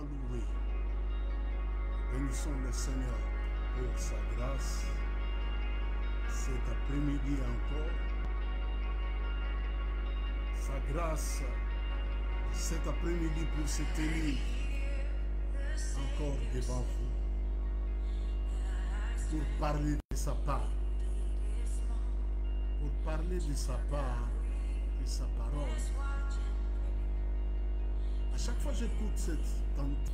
loué. Bénissons le Seigneur pour sa grâce cet après-midi encore. Sa grâce cet après-midi pour se tenir encore devant vous, pour parler de sa part, pour parler de sa part, de sa parole. À chaque fois que j'écoute cette cantique,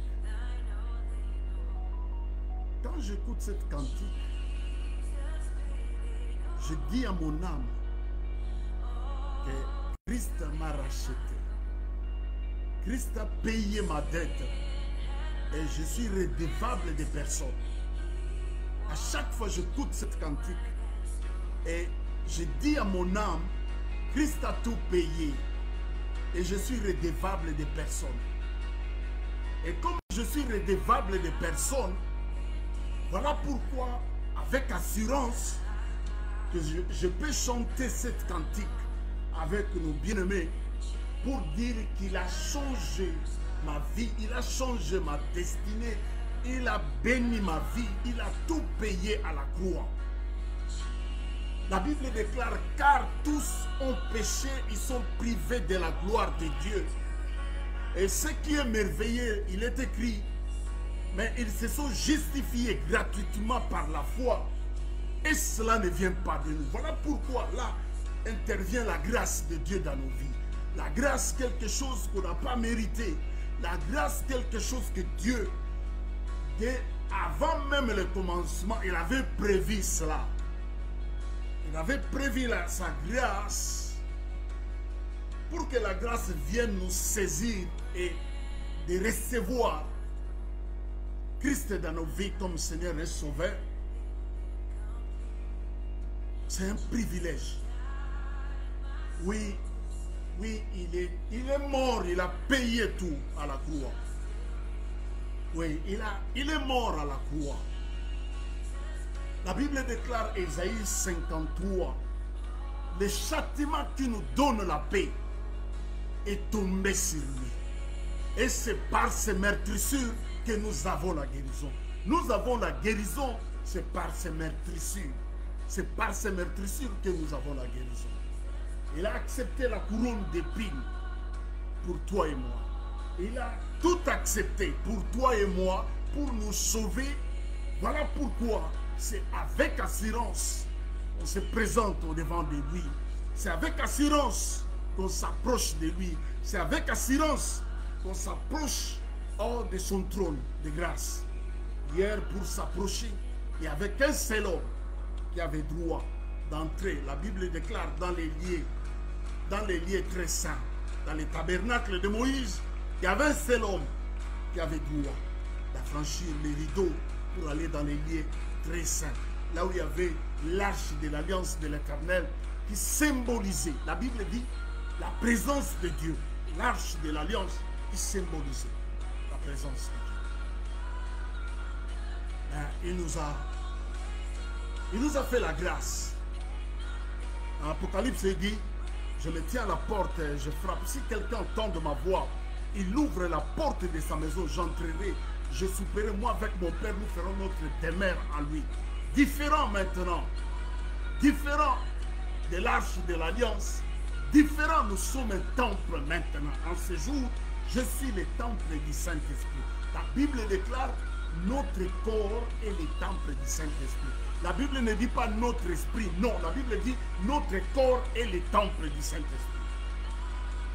quand j'écoute cette cantique, je dis à mon âme que Christ m'a racheté. Christ a payé ma dette et je suis redevable des personnes. À chaque fois que j'écoute cette cantique et je dis à mon âme, Christ a tout payé et je suis redevable des personnes. Et comme je suis redevable des personnes, voilà pourquoi, avec assurance, que je peux chanter cette cantique avec nos bien-aimés pour dire qu'il a changé ma vie, il a changé ma destinée, il a béni ma vie, il a tout payé à la croix. La Bible déclare, car tous ont péché, ils sont privés de la gloire de Dieu. Et ce qui est merveilleux, il est écrit, mais ils se sont justifiés gratuitement par la foi. Et cela ne vient pas de nous. Voilà pourquoi là intervient la grâce de Dieu dans nos vies. La grâce, quelque chose qu'on n'a pas mérité. La grâce, quelque chose que Dieu, avant même le commencement, il avait prévu cela. Il avait prévu sa grâce pour que la grâce vienne nous saisir et de recevoir Christ dans nos vies comme Seigneur et Sauveur. C'est un privilège. Oui, il est mort, il a payé tout à la croix. Oui, il est mort à la croix. La Bible déclare, Ésaïe 53, le châtiment qui nous donne la paix est tombé sur lui. Et c'est par ces meurtrissures que nous avons la guérison. Nous avons la guérison, c'est par ces meurtrissures. C'est par ces meurtrissures que nous avons la guérison. Il a accepté la couronne d'épines pour toi et moi. Il a tout accepté pour toi et moi, pour nous sauver. Voilà pourquoi c'est avec assurance qu'on se présente au devant de lui. C'est avec assurance qu'on s'approche de lui. C'est avec assurance qu'on s'approche hors de son trône de grâce. Hier, pour s'approcher, il y avait qu'un seul homme qui avait droit d'entrer. La Bible déclare dans les lieux très saints, dans les tabernacles de Moïse, il y avait un seul homme qui avait droit d'affranchir les rideaux pour aller dans les lieux très saints, là où il y avait l'arche de l'alliance de l'Éternel qui symbolisait, la Bible dit, la présence de Dieu. L'arche de l'alliance qui symbolisait la présence de Dieu. Il nous a fait la grâce. Dans l'Apocalypse, il dit, je me tiens à la porte, je frappe. Si quelqu'un entend de ma voix, il ouvre la porte de sa maison, j'entrerai, je souperai, moi avec mon Père, nous ferons notre demeure en lui. Différent maintenant, différent de l'arche de l'alliance, différent, nous sommes un temple maintenant. En ce jour, je suis le temple du Saint-Esprit. La Bible déclare, notre corps est le temple du Saint-Esprit. La Bible ne dit pas notre esprit, non, la Bible dit notre corps est le temple du Saint-Esprit.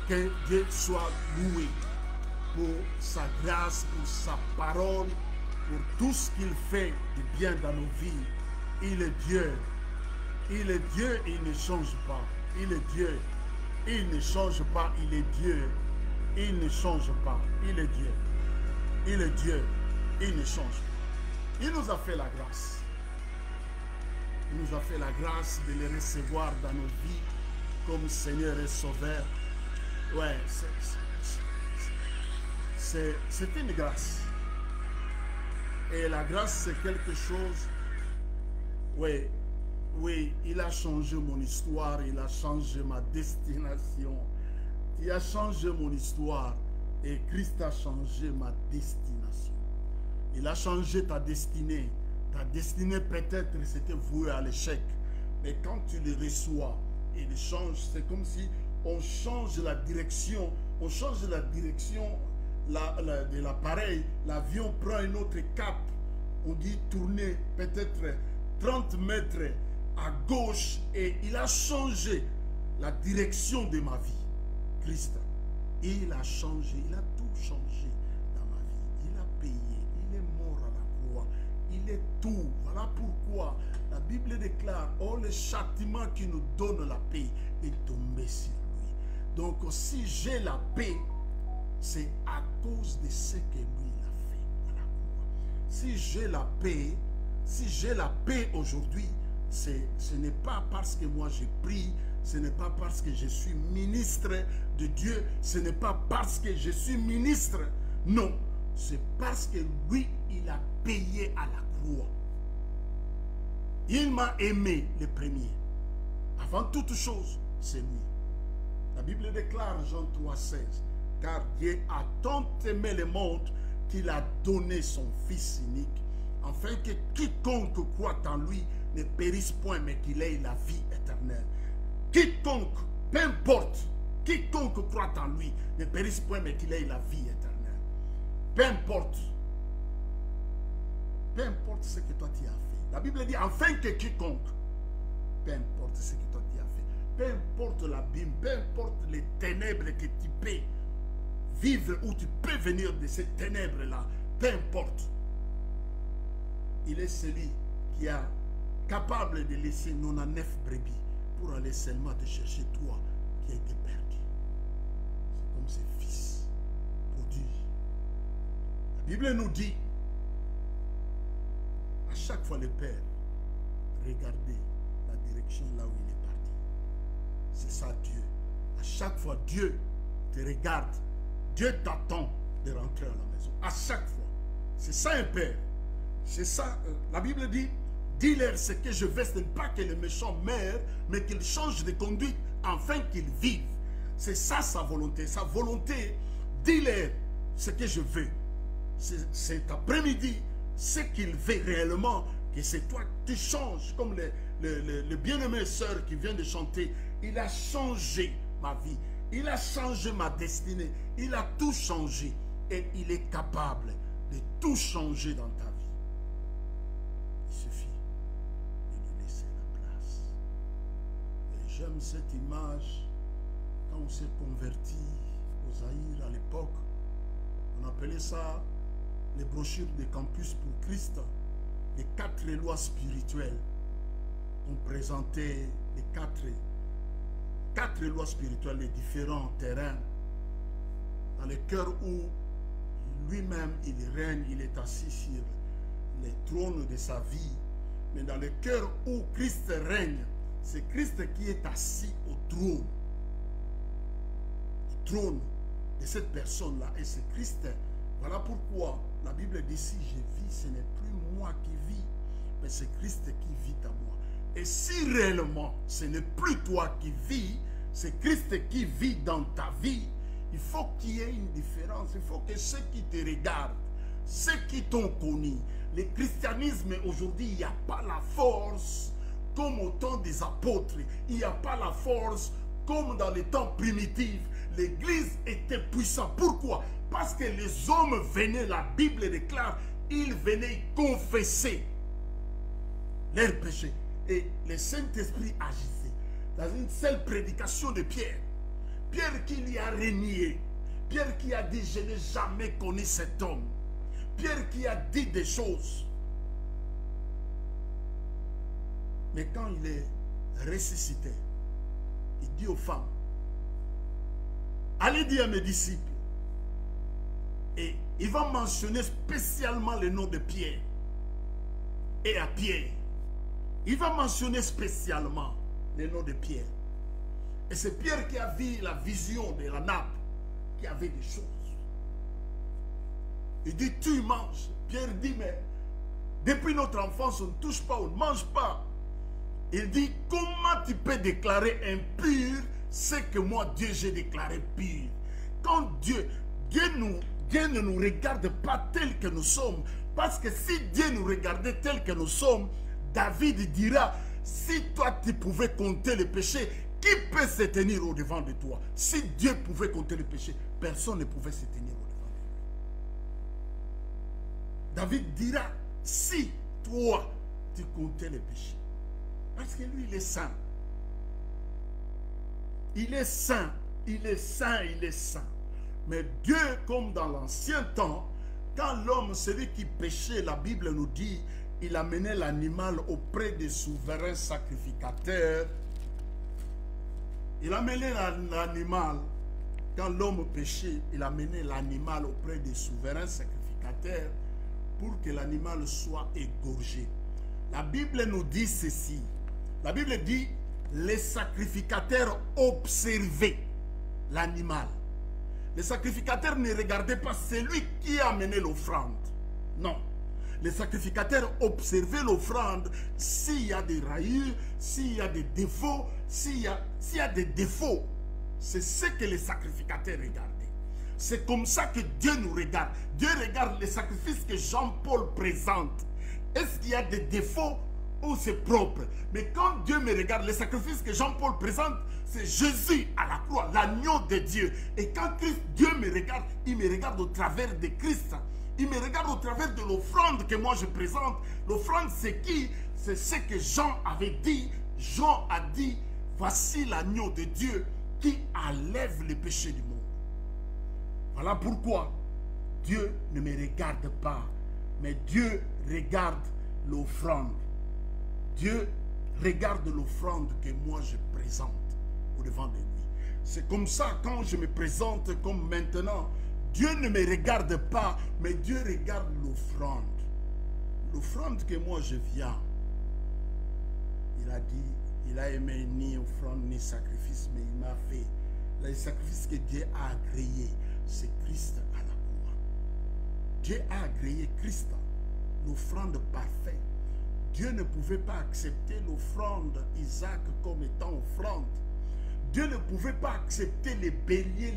Que Dieu soit loué pour sa grâce, pour sa parole, pour tout ce qu'il fait de bien dans nos vies. Il est Dieu. Il est Dieu et il ne change pas. Il est Dieu. Il ne change pas. Il est Dieu. Il ne change pas. Il est Dieu. Il est Dieu. Il ne change pas. Il nous a fait la grâce. Il nous a fait la grâce de le recevoir dans nos vies comme Seigneur et Sauveur. Ouais, c'est une grâce. Et la grâce, c'est quelque chose. Oui, il a changé mon histoire, il a changé ma destination. Il a changé mon histoire. Et Christ a changé ma destination. Il a changé ta destinée. Ta destinée peut-être c'était voué à l'échec. Mais quand tu le reçois, il change. C'est comme si on change la direction. On change la direction de l'appareil. L'avion prend un autre cap. On dit tourner peut-être 30 mètres à gauche. Et il a changé la direction de ma vie. Christ. Il a changé, il a tout changé dans ma vie. Il a payé, il est mort à la croix. Il est tout. Voilà pourquoi la Bible déclare, oh, le châtiment qui nous donne la paix est tombé sur lui. Donc si j'ai la paix, c'est à cause de ce que lui a fait à la croix. Si j'ai la paix aujourd'hui, ce n'est pas parce que moi j'ai pris, ce n'est pas parce que je suis ministre de Dieu, ce n'est pas parce que je suis ministre, non, c'est parce que lui, il a payé à la croix. Il m'a aimé le premier. Avant toute chose, c'est lui. La Bible déclare, Jean 3,16, car Dieu a tant aimé le monde qu'il a donné son Fils unique, afin que quiconque croit en lui ne périsse point, mais qu'il ait la vie éternelle. Quiconque, peu importe, quiconque croit en lui ne périsse point, mais qu'il ait la vie éternelle. Peu importe ce que toi tu as fait. La Bible dit, afin que quiconque, peu importe ce que toi tu as fait, peu importe l'abîme, peu importe les ténèbres que tu peux vivre ou tu peux venir de ces ténèbres-là, peu importe, il est celui qui est capable de laisser 99 brebis pour aller seulement te chercher toi qui a été perdu. C'est comme ses fils prodiges. La Bible nous dit, à chaque fois le Père, regardez la direction là où il est parti. C'est ça Dieu. À chaque fois Dieu te regarde, Dieu t'attend de rentrer à la maison. À chaque fois. C'est ça un Père. C'est ça, la Bible dit, dis-leur ce que je veux, ce n'est pas que le méchant meure, mais qu'il change de conduite afin qu'il vive. C'est ça sa volonté. Sa volonté, dis-leur ce que je veux. Cet après-midi, ce qu'il veut réellement, que c'est toi qui changes, comme le bien-aimé sœur qui vient de chanter. Il a changé ma vie. Il a changé ma destinée. Il a tout changé. Et il est capable de tout changer dans ta vie. Il suffit de lui laisser la place. Et j'aime cette image quand on s'est converti au Zaïre à l'époque. On appelait ça les brochures de campus pour Christ, les 4 lois spirituelles. On présentait les 4 lois spirituelles, les différents terrains, dans le cœur où lui-même il règne, il est assis sur les trônes de sa vie, mais dans le cœur où Christ règne, c'est Christ qui est assis au trône de cette personne-là, et c'est Christ. Voilà pourquoi la Bible dit, si je vis, ce n'est plus moi qui vis, mais c'est Christ qui vit à moi. Et si réellement ce n'est plus toi qui vis, c'est Christ qui vit dans ta vie, il faut qu'il y ait une différence. Il faut que ceux qui te regardent, ceux qui t'ont connu, le christianisme aujourd'hui, il n'y a pas la force comme au temps des apôtres. Il n'y a pas la force comme dans les temps primitifs. L'église était puissante. Pourquoi? Parce que les hommes venaient, la Bible déclare, ils venaient confesser leurs péchés. Et le Saint-Esprit agissait dans une seule prédication de Pierre. Pierre qui lui a renié. Pierre qui a dit, je n'ai jamais connu cet homme. Pierre qui a dit des choses. Mais quand il est ressuscité, il dit aux femmes, allez dire à mes disciples. Et il va mentionner spécialement le nom de Pierre. Et à Pierre, il va mentionner spécialement le nom de Pierre. Et c'est Pierre qui a vu la vision de la nappe, qui avait des choses. Il dit, tu manges. Pierre dit, mais depuis notre enfance, on ne touche pas, on ne mange pas. Il dit, comment tu peux déclarer impur ce que moi, Dieu, j'ai déclaré pur? Quand Dieu Dieu ne nous regarde pas tel que nous sommes. Parce que si Dieu nous regardait tel que nous sommes, David dira, si toi tu pouvais compter les péchés, qui peut se tenir au-devant de toi? Si Dieu pouvait compter les péchés, personne ne pouvait se tenir au-devant de lui. David dira, si toi tu comptais les péchés. Parce que lui, il est saint. Il est saint, il est saint, il est saint. Mais Dieu, comme dans l'ancien temps, quand l'homme, celui qui péchait, la Bible nous dit, il amenait l'animal auprès des souverains sacrificateurs. Il amenait l'animal, quand l'homme péchait, il amenait l'animal auprès des souverains sacrificateurs pour que l'animal soit égorgé. La Bible nous dit ceci. La Bible dit, les sacrificateurs observaient l'animal. Les sacrificateurs ne regardaient pas celui qui a amené l'offrande. Non. Les sacrificateurs observaient l'offrande. S'il y a des rayures, s'il y a des défauts, s'il y a des défauts, c'est ce que les sacrificateurs regardaient. C'est comme ça que Dieu nous regarde. Dieu regarde les sacrifices que Jean-Paul présente. Est-ce qu'il y a des défauts ou c'est propre? Mais quand Dieu me regarde, les sacrifices que Jean-Paul présente, c'est Jésus à la croix, l'agneau de Dieu. Et quand Dieu me regarde, il me regarde au travers de Christ. Il me regarde au travers de l'offrande que moi je présente. L'offrande, c'est qui? C'est ce que Jean avait dit. Jean a dit, voici l'agneau de Dieu qui enlève les péchés du monde. Voilà pourquoi Dieu ne me regarde pas, mais Dieu regarde l'offrande. Dieu regarde l'offrande que moi je présente au-devant de lui. C'est comme ça, quand je me présente comme maintenant, Dieu ne me regarde pas, mais Dieu regarde l'offrande. L'offrande que moi je viens. Il a dit, il a aimé ni offrande ni sacrifice, mais il m'a fait. Le sacrifice que Dieu a agréé, c'est Christ à la croix. Dieu a agréé Christ, l'offrande parfaite. Dieu ne pouvait pas accepter l'offrande Isaac comme étant offrande. Dieu ne pouvait pas accepter les béliers,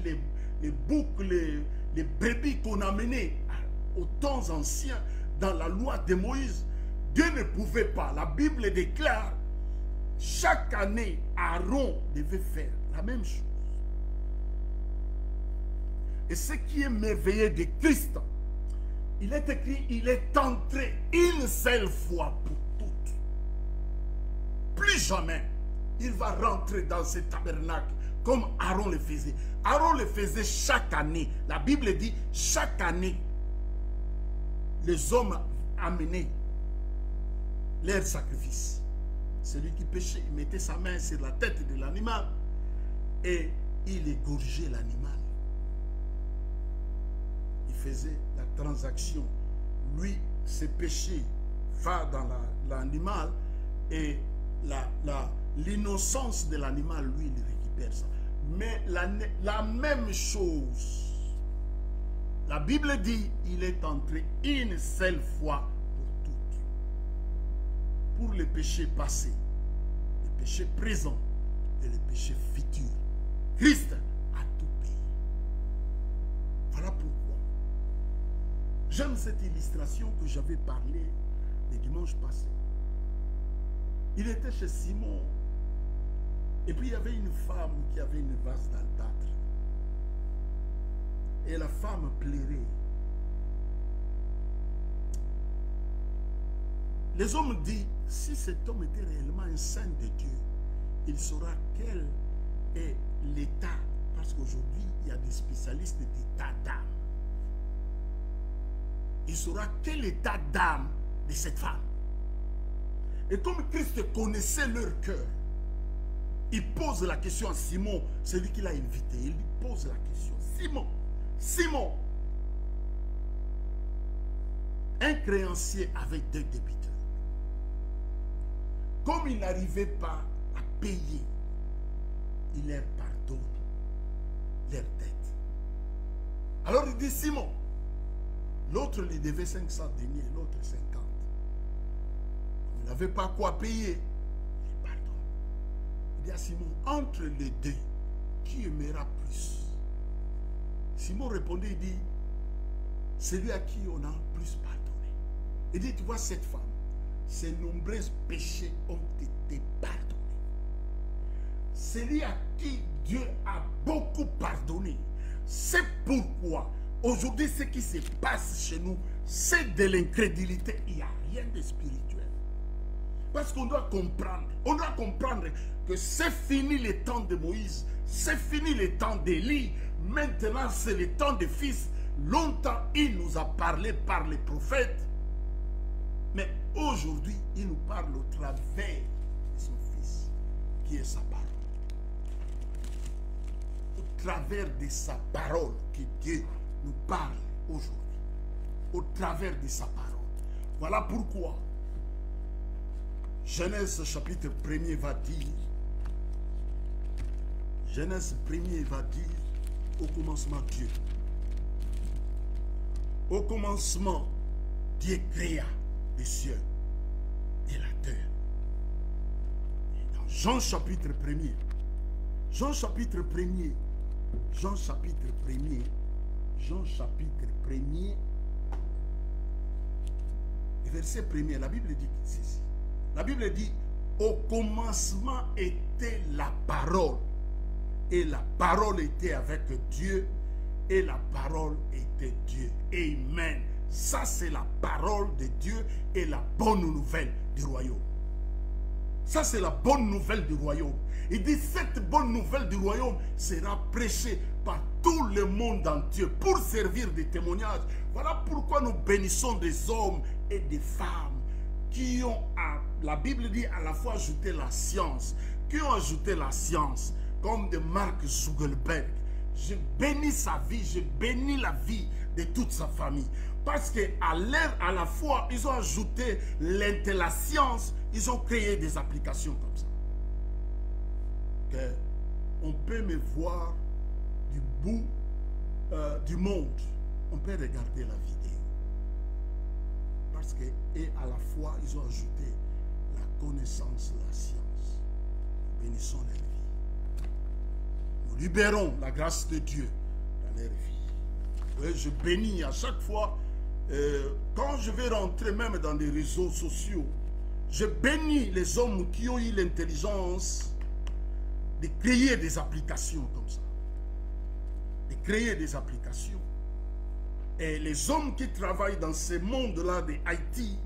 les boucs, les brebis qu'on amenait aux temps anciens dans la loi de Moïse. Dieu ne pouvait pas. La Bible déclare, chaque année, Aaron devait faire la même chose. Et ce qui est merveilleux de Christ, il est écrit, il est entré une seule fois pour toutes. Plus jamais, il va rentrer dans ce tabernacle comme Aaron le faisait. Aaron le faisait chaque année. La Bible dit, chaque année, les hommes amenaient leur sacrifice. Celui qui péchait, il mettait sa main sur la tête de l'animal et il égorgeait l'animal. Il faisait la transaction. Lui, ses péchés va dans l'animal et l'innocence de l'animal, lui, il récupère ça. Mais la même chose, la Bible dit, il est entré une seule fois pour toutes. Pour les péchés passés, les péchés présents et les péchés futurs. Christ a tout payé. Voilà pourquoi. J'aime cette illustration que j'avais parlé le dimanche passé. Il était chez Simon. Et puis il y avait une femme qui avait une vase d'albâtre. Et la femme pleurait. Les hommes disent, si cet homme était réellement un saint de Dieu, il saura quel est l'état. Parce qu'aujourd'hui, il y a des spécialistes d'état d'âme. Il saura quel état d'âme de cette femme. Et comme Christ connaissait leur cœur, il pose la question à Simon, celui qui l'a invité. Il lui pose la question. Simon, Simon, un créancier avait 2 débiteurs. Comme il n'arrivait pas à payer, il leur pardonne leur dette. Alors il dit, Simon, l'autre lui devait 500 deniers, l'autre 50. Il n'avait pas quoi payer. Il pardonne. Il dit à Simon, entre les deux, qui aimera plus? Simon répondait, il dit, celui à qui on a plus pardonné. Il dit, tu vois cette femme, ses nombreux péchés ont été pardonnés. Celui à qui Dieu a beaucoup pardonné. C'est pourquoi aujourd'hui ce qui se passe chez nous, c'est de l'incrédulité. Il n'y a rien de spirituel. Parce qu'on doit comprendre. On doit comprendre que c'est fini le temps de Moïse. C'est fini le temps d'Élie. Maintenant c'est le temps des fils. Longtemps il nous a parlé par les prophètes. Mais aujourd'hui il nous parle au travers de son fils qui est sa parole. Au travers de sa parole que Dieu nous parle aujourd'hui. Au travers de sa parole. Voilà pourquoi Genèse chapitre 1er va dire, Genèse 1er va dire, au commencement Dieu. Au commencement, Dieu créa les cieux et la terre. Et dans Jean chapitre 1er, Jean chapitre 1er, Jean chapitre 1er, Jean chapitre 1er, verset 1er, la Bible dit ceci. La Bible dit, au commencement était la parole. Et la parole était avec Dieu. Et la parole était Dieu. Amen. Ça, c'est la parole de Dieu et la bonne nouvelle du royaume. Ça, c'est la bonne nouvelle du royaume. Il dit, cette bonne nouvelle du royaume sera prêchée par tout le monde entier pour servir de témoignage. Voilà pourquoi nous bénissons des hommes et des femmes qui ont, la Bible dit, à la fois ajouté la science, qui ont ajouté la science, comme de Mark Zuckerberg. Je bénis sa vie, je bénis la vie de toute sa famille. Parce qu'à la fois, ils ont ajouté la science, ils ont créé des applications comme ça. On peut me voir du bout du monde. On peut regarder la vidéo. Parce que, et à la fois, ils ont ajouté la connaissance, la science. Nous bénissons leur vie. Nous libérons la grâce de Dieu dans leur vie. Oui, je bénis à chaque fois, quand je vais rentrer même dans des réseaux sociaux, je bénis les hommes qui ont eu l'intelligence de créer des applications comme ça. De créer des applications. Et les hommes qui travaillent dans ce monde-là de Haïti,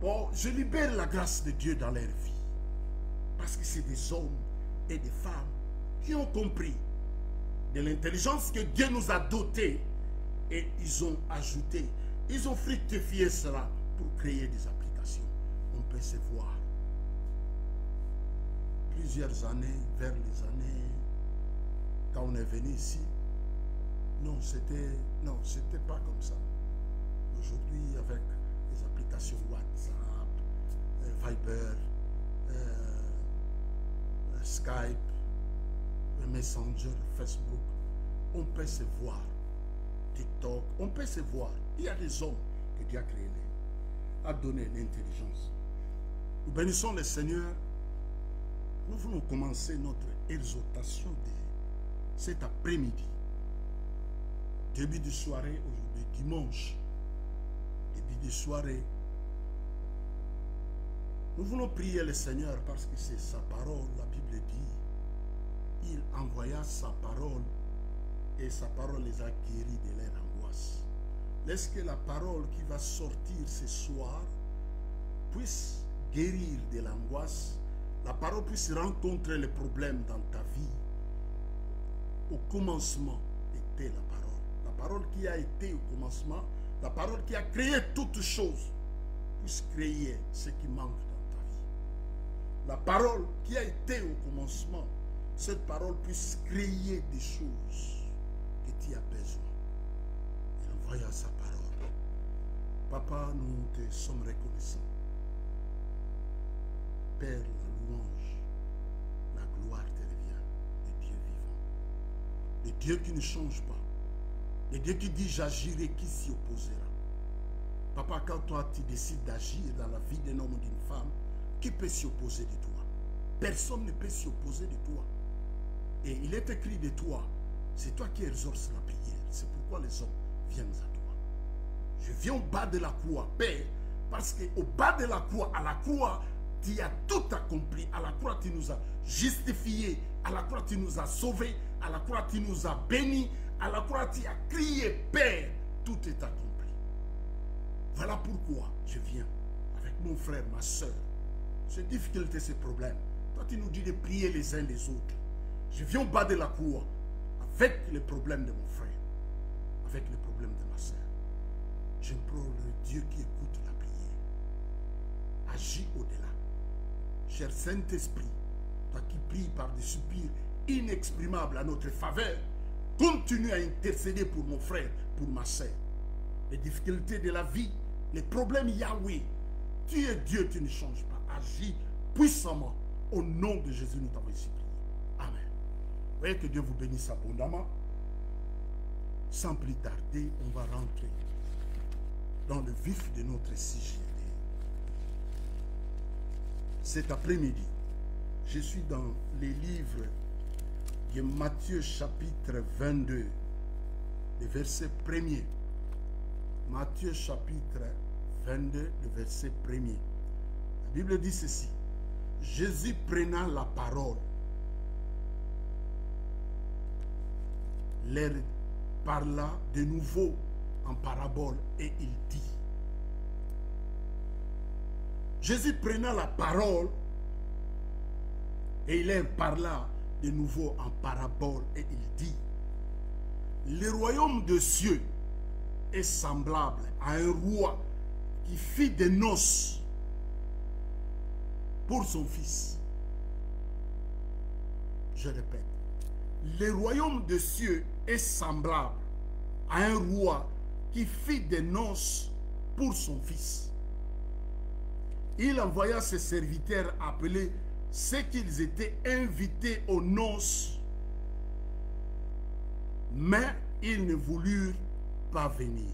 bon, je libère la grâce de Dieu dans leur vie. Parce que c'est des hommes et des femmes qui ont compris de l'intelligence que Dieu nous a dotée. Et ils ont ajouté, ils ont fructifié cela pour créer des applications. On peut se voir. Plusieurs années, vers les années, quand on est venu ici, non, c'était pas comme ça. Aujourd'hui, avec les applications WhatsApp, Viber, Skype, Messenger, Facebook, on peut se voir. TikTok, on peut se voir. Il y a des hommes que Dieu a créés, a donné l'intelligence. Nous bénissons le Seigneur. Nous voulons commencer notre exhortation de cet après-midi. Début de soirée, aujourd'hui, dimanche. Début de soirée. Nous voulons prier le Seigneur parce que c'est sa parole. La Bible dit, il envoya sa parole et sa parole les a guéris de leur angoisse. Laisse que la parole qui va sortir ce soir puisse guérir de l'angoisse. La parole puisse rencontrer les problèmes dans ta vie. Au commencement était la parole. La parole qui a été au commencement, la parole qui a créé toutes choses, puisse créer ce qui manque dans ta vie. La parole qui a été au commencement, cette parole puisse créer des choses que tu as besoin. Il envoya sa parole. Papa, nous te sommes reconnaissants. Père, la louange, la gloire te revient, le Dieu vivant. Le Dieu qui ne change pas. Le Dieu qui dit j'agirai, qui s'y opposera. Papa, quand toi tu décides d'agir dans la vie d'un homme ou d'une femme, qui peut s'y opposer de toi? Personne ne peut s'y opposer de toi. Et il est écrit de toi C'est toi qui exauces la prière. C'est pourquoi les hommes viennent à toi. Je viens au bas de la croix, Père, parce qu'au bas de la croix, à la croix, tu as tout accompli. À la croix, tu nous as justifiés. À la croix, tu nous as sauvés. À la croix, tu nous as bénis. À la croix, tu as crié, Père, tout est accompli. Voilà pourquoi je viens avec mon frère, ma soeur. Ces difficultés, ces problèmes. Toi, tu nous dis de prier les uns les autres. Je viens au bas de la croix avec les problèmes de mon frère, avec les problèmes de ma soeur. J'implore le Dieu qui écoute la prière. Agis au-delà. Cher Saint-Esprit, toi qui pries par des soupirs inexprimables à notre faveur, continue à intercéder pour mon frère, pour ma soeur. Les difficultés de la vie, les problèmes Yahweh, tu es Dieu, tu ne changes pas. Agis puissamment. Au nom de Jésus, nous t'avons ici prié. Amen. Voyez que Dieu vous bénisse abondamment. Sans plus tarder, on va rentrer dans le vif de notre sujet. Cet après-midi, je suis dans les livres de Matthieu chapitre 22, le verset 1er. Matthieu chapitre 22, le verset 1er. La Bible dit ceci. Jésus prenant la parole, leur parla de nouveau en parabole et il dit. Jésus prenant la parole et il leur parla de nouveau en parabole et il dit. Le royaume des cieux est semblable à un roi qui fit des noces pour son fils. Je répète, le royaume des cieux est semblable à un roi qui fit des noces pour son fils. Il envoya ses serviteurs appeler ceux qu'ils étaient invités aux noces, mais ils ne voulurent pas venir.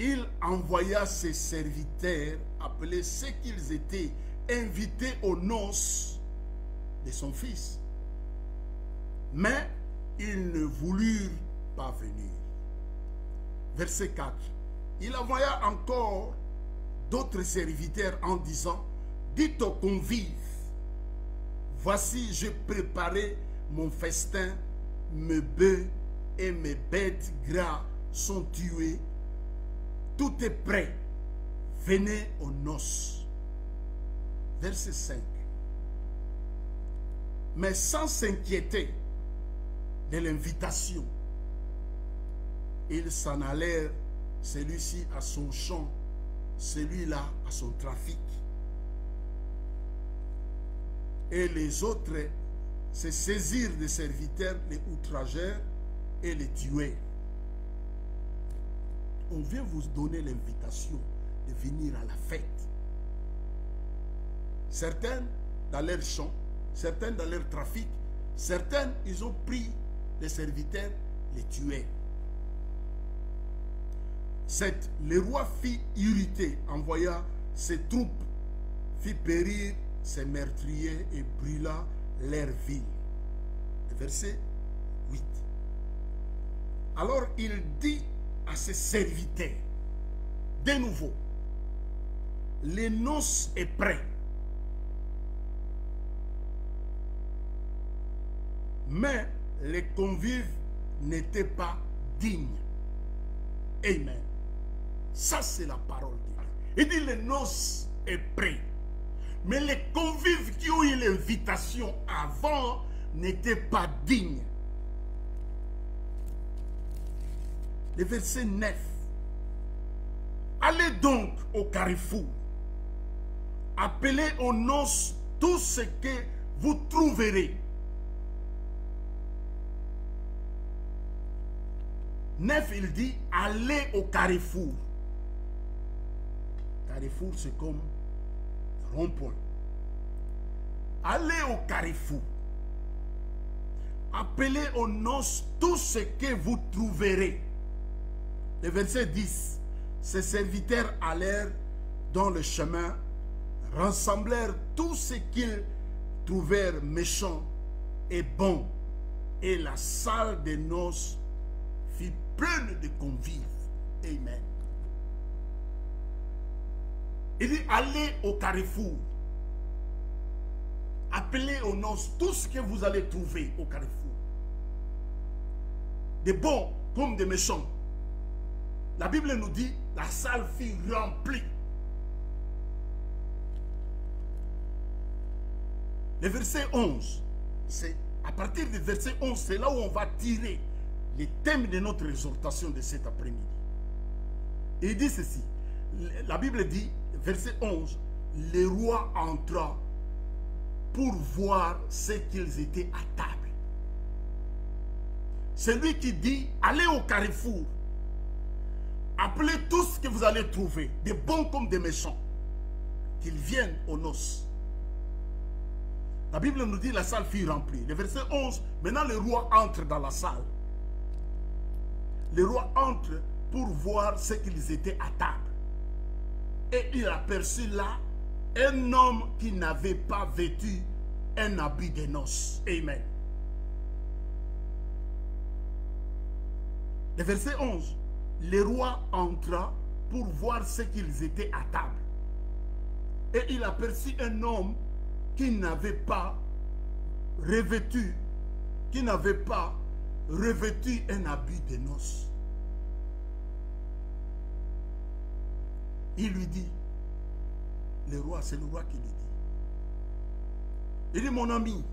Il envoya ses serviteurs appeler ceux qu'ils étaient invités aux noces de son fils. Mais ils ne voulurent pas venir. Verset 4. Il envoya encore d'autres serviteurs en disant, dites aux convives, voici j'ai préparé mon festin, mes bœufs et mes bêtes gras sont tués. Tout est prêt. Venez aux noces. Verset 5. Mais sans s'inquiéter de l'invitation, ils s'en allèrent, celui-ci à son champ, celui-là à son trafic. Et les autres se saisirent des serviteurs, les outragèrent et les tuèrent. On vient vous donner l'invitation de venir à la fête. Certains dans leur champ, certains dans leur trafic, certains, ils ont pris les serviteurs, les tuèrent. Le roi fit irriter, envoya ses troupes, fit périr ses meurtriers et brûla leur ville. Verset 8. Alors il dit à ses serviteurs, de nouveau, les noces est prêt, mais les convives n'étaient pas dignes. Amen. Ça, c'est la parole de Dieu. Il dit, les noces est prêt, mais les convives qui ont eu l'invitation avant n'étaient pas dignes. Le verset 9. Allez donc au carrefour, appelez aux noces tout ce que vous trouverez. 9, il dit, allez au carrefour. Carrefour, c'est comme rond-point. Allez au carrefour. Appelez aux noces tout ce que vous trouverez. Le verset 10. Ses serviteurs allèrent dans le chemin, rassemblèrent tout ce qu'ils trouvèrent méchant et bon, Et la salle des noces fut pleine de convives. Amen. Il dit, allez au carrefour. Appelez aux noces tout ce que vous allez trouver au carrefour. Des bons comme des méchants. La Bible nous dit, la salle fut remplie. Le verset 11, c'est à partir du verset 11, c'est là où on va tirer les thèmes de notre exhortation de cet après-midi. Et il dit ceci, la Bible dit, verset 11, le roi entra pour voir ce qu'ils étaient à table. C'est lui qui dit, allez au carrefour, appelez tout ce que vous allez trouver, des bons comme des méchants, qu'ils viennent aux noces. La Bible nous dit, la salle fut remplie. Le verset 11, maintenant le roi entre dans la salle. Le roi entre pour voir ce qu'ils étaient à table. Et il aperçut là un homme qui n'avait pas vêtu un habit de noces. Amen. Le verset 11. Le roi entra pour voir ce qu'ils étaient à table. Et il aperçut un homme qui n'avait pas revêtu un habit de noces. Il lui dit, le roi, c'est le roi qui lui dit. Il dit, mon ami,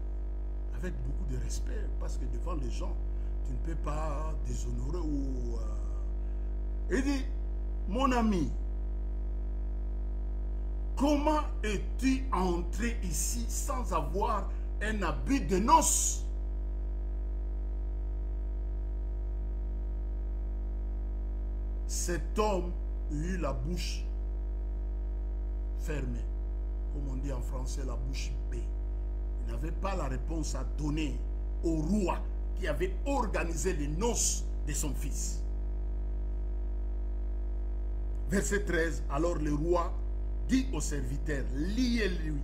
avec beaucoup de respect, parce que devant les gens, tu ne peux pas déshonorer ou... Il dit, mon ami, comment es-tu entré ici sans avoir un habit de noces? Cet homme eut la bouche fermée, comme on dit en français, la bouche bée. Il n'avait pas la réponse à donner au roi qui avait organisé les noces de son fils. Verset 13, alors le roi dit au serviteur, liez-lui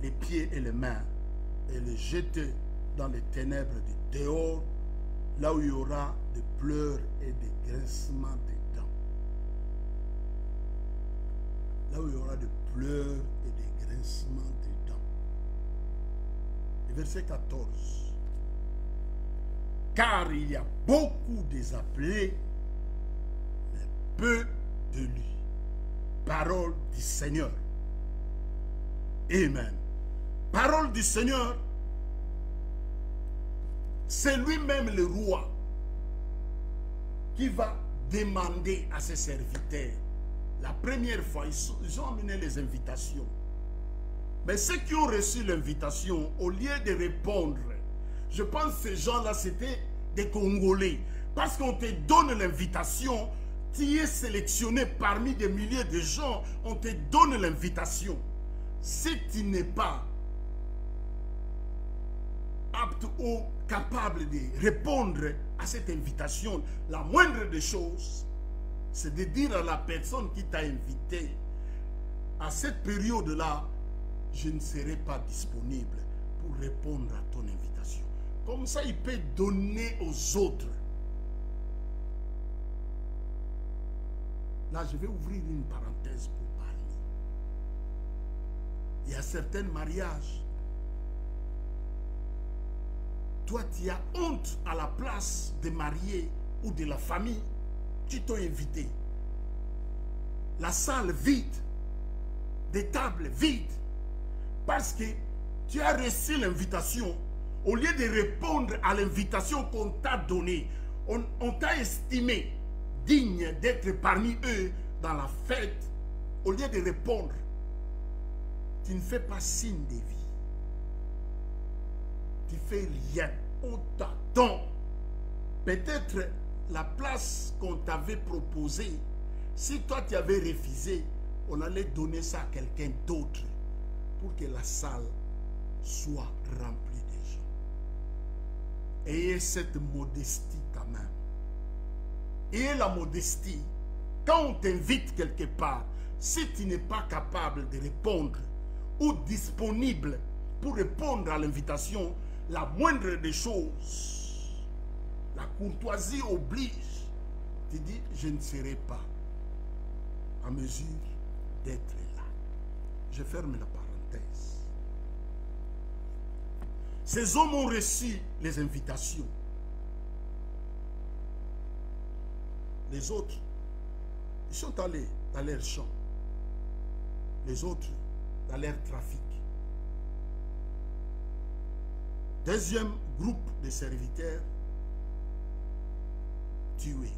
les pieds et les mains et les jetez dans les ténèbres du dehors, là où il y aura des pleurs et des grincements de dents. Là où il y aura des pleurs et des grincements de dents. Le verset 14. Car il y a beaucoup des appelés, mais peu de lui. Parole du Seigneur. Amen. Parole du Seigneur. C'est lui-même le roi qui va demander à ses serviteurs. La première fois, ils ont amené les invitations. Mais ceux qui ont reçu l'invitation, au lieu de répondre, je pense que ces gens-là, c'était des Congolais. Parce qu'on te donne l'invitation, tu es sélectionné parmi des milliers de gens, on te donne l'invitation. Si tu n'es pas apte ou capable de répondre à cette invitation, la moindre des choses, c'est de dire à la personne qui t'a invité, à cette période-là, je ne serai pas disponible pour répondre à ton invitation. Comme ça, il peut donner aux autres. Là, je vais ouvrir une parenthèse pour parler. Il y a certains mariages. Toi, tu as honte à la place des mariés ou de la famille qui t'ont invité. La salle vide, des tables vides, parce que tu as reçu l'invitation. Au lieu de répondre à l'invitation qu'on t'a donnée, on t'a estimé digne d'être parmi eux dans la fête. Au lieu de répondre, tu ne fais pas signe de vie. Tu fais rien. On t'attend. Peut-être la place qu'on t'avait proposée, si toi tu avais refusé, on allait donner ça à quelqu'un d'autre pour que la salle soit remplie de gens. Ayez cette modestie quand même. Ayez la modestie. Quand on t'invite quelque part, si tu n'es pas capable de répondre ou disponible pour répondre à l'invitation, la moindre des choses, la courtoisie oblige. Tu dis, je ne serai pas en mesure d'être là. Je ferme la parenthèse. Ces hommes ont reçu les invitations. Les autres, ils sont allés dans leur champ. Les autres, dans leur trafic. Deuxième groupe de serviteurs, tués.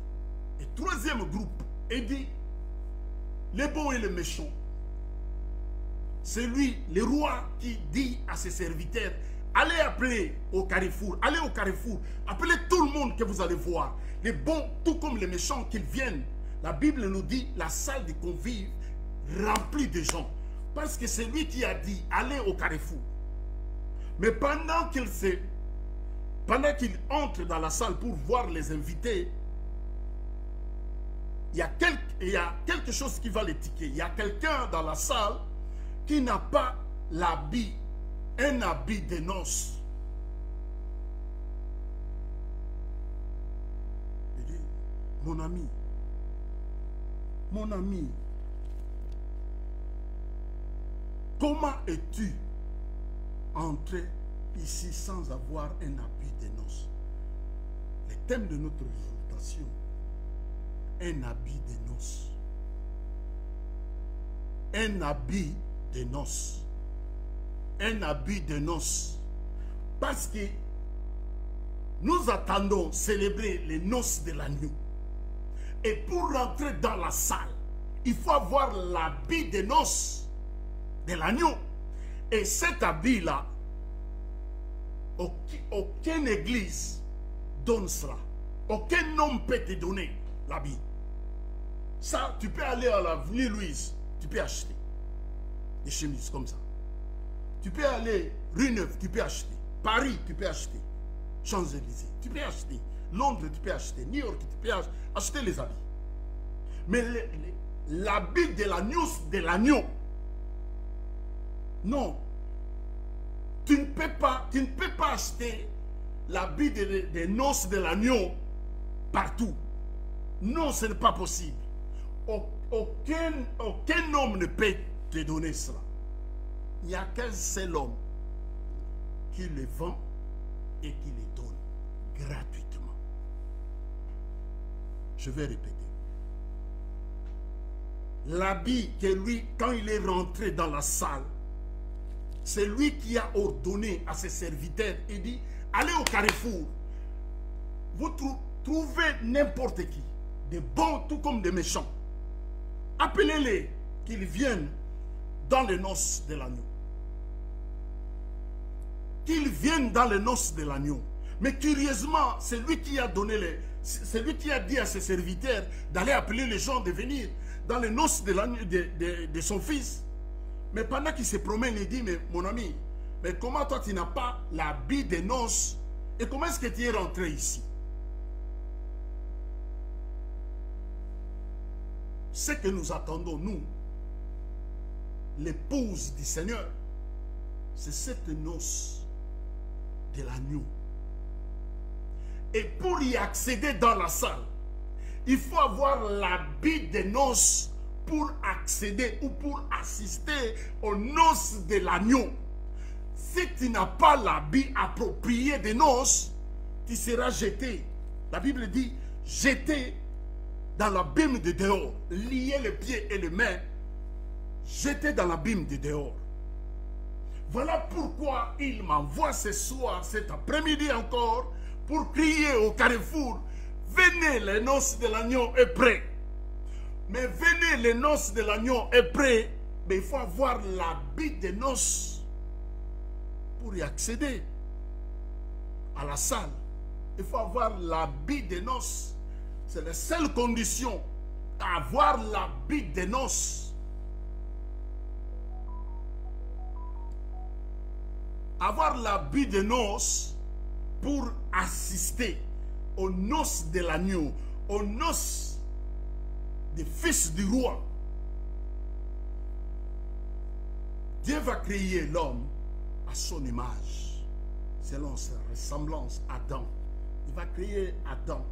Et troisième groupe, est dit, les bons et les méchants. C'est lui, le roi, qui dit à ses serviteurs, allez appeler au carrefour, allez au carrefour, appelez tout le monde que vous allez voir. Les bons, tout comme les méchants, qu'ils viennent. La Bible nous dit, la salle des convives remplie de gens. Parce que c'est lui qui a dit, allez au carrefour. Mais pendant qu'il entre dans la salle pour voir les invités, il y a quelque chose qui va les tiquer. Il y a quelqu'un dans la salle qui n'a pas l'habit, un habit de noces. Il dit, mon ami, comment es-tu entré ici sans avoir un habit de noces? Le thème de notre exhortation, un habit de noces. Un habit de noces. Un habit de noces. Parce que nous attendons célébrer les noces de l'agneau. Et pour rentrer dans la salle, il faut avoir l'habit de noces de l'agneau. Et cet habit-là, aucune église donne cela. Aucun homme peut te donner l'habit. Ça, tu peux aller à l'avenue Louise, tu peux acheter des chemises comme ça. Tu peux aller rue Neuve, tu peux acheter. Paris, tu peux acheter. Champs-Élysées, tu peux acheter. Londres, tu peux acheter. New York, tu peux acheter les habits. Mais l'habit de l'agneau, non. Tu ne peux pas acheter l'habit des noces de l'agneau partout. Non, ce n'est pas possible. Aucun homme ne peut te donner cela. Il n'y a qu'un seul homme qui le vend et qui le donne gratuitement. Je vais répéter. L'habit que lui, quand il est rentré dans la salle, c'est lui qui a ordonné à ses serviteurs et dit, allez au carrefour. Vous trouvez n'importe qui, des bons tout comme des méchants. Appelez-les qu'ils viennent dans les noces de l'agneau. Qu'ils viennent dans les noces de l'agneau. Mais curieusement, c'est lui qui a c'est lui qui a dit à ses serviteurs d'aller appeler les gens de venir dans les noces de l'agneau de son fils. Mais pendant qu'il se promène, il dit, mais mon ami, mais comment toi tu n'as pas l'habit des noces et comment est-ce que tu es rentré ici? Ce que nous attendons, nous, l'épouse du Seigneur, c'est cette noce de l'agneau. Et pour y accéder dans la salle, il faut avoir l'habit des noces pour accéder ou pour assister aux noces de l'agneau. Si tu n'as pas l'habit approprié des noces, tu seras jeté. La Bible dit, jeté dans l'abîme de dehors, lier les pieds et les mains, jeté dans l'abîme de dehors. Voilà pourquoi il m'envoie ce soir, cet après-midi encore, pour crier au carrefour, venez, les noces de l'agneau est prêt. Mais venez, les noces de l'agneau est prêt, mais il faut avoir l'habit des noces pour y accéder à la salle. Il faut avoir l'habit des noces. C'est la seule condition, avoir l'habit des noces. Avoir l'habit des noces pour assister aux noces de l'agneau, aux noces des fils du roi. Dieu va créer l'homme à son image. selon sa ressemblance, Adam. Il va créer Adam.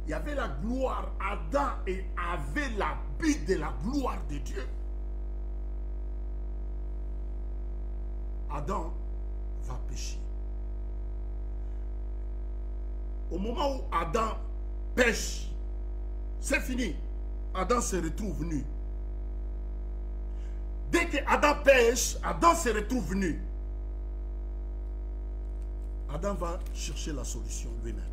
Il y avait la gloire. Adam avait l'habit de la gloire de Dieu. Adam va pécher. Au moment où Adam pêche, c'est fini. Adam se retrouve nu. Dès que Adam pêche, Adam se retrouve nu. Adam va chercher la solution lui-même.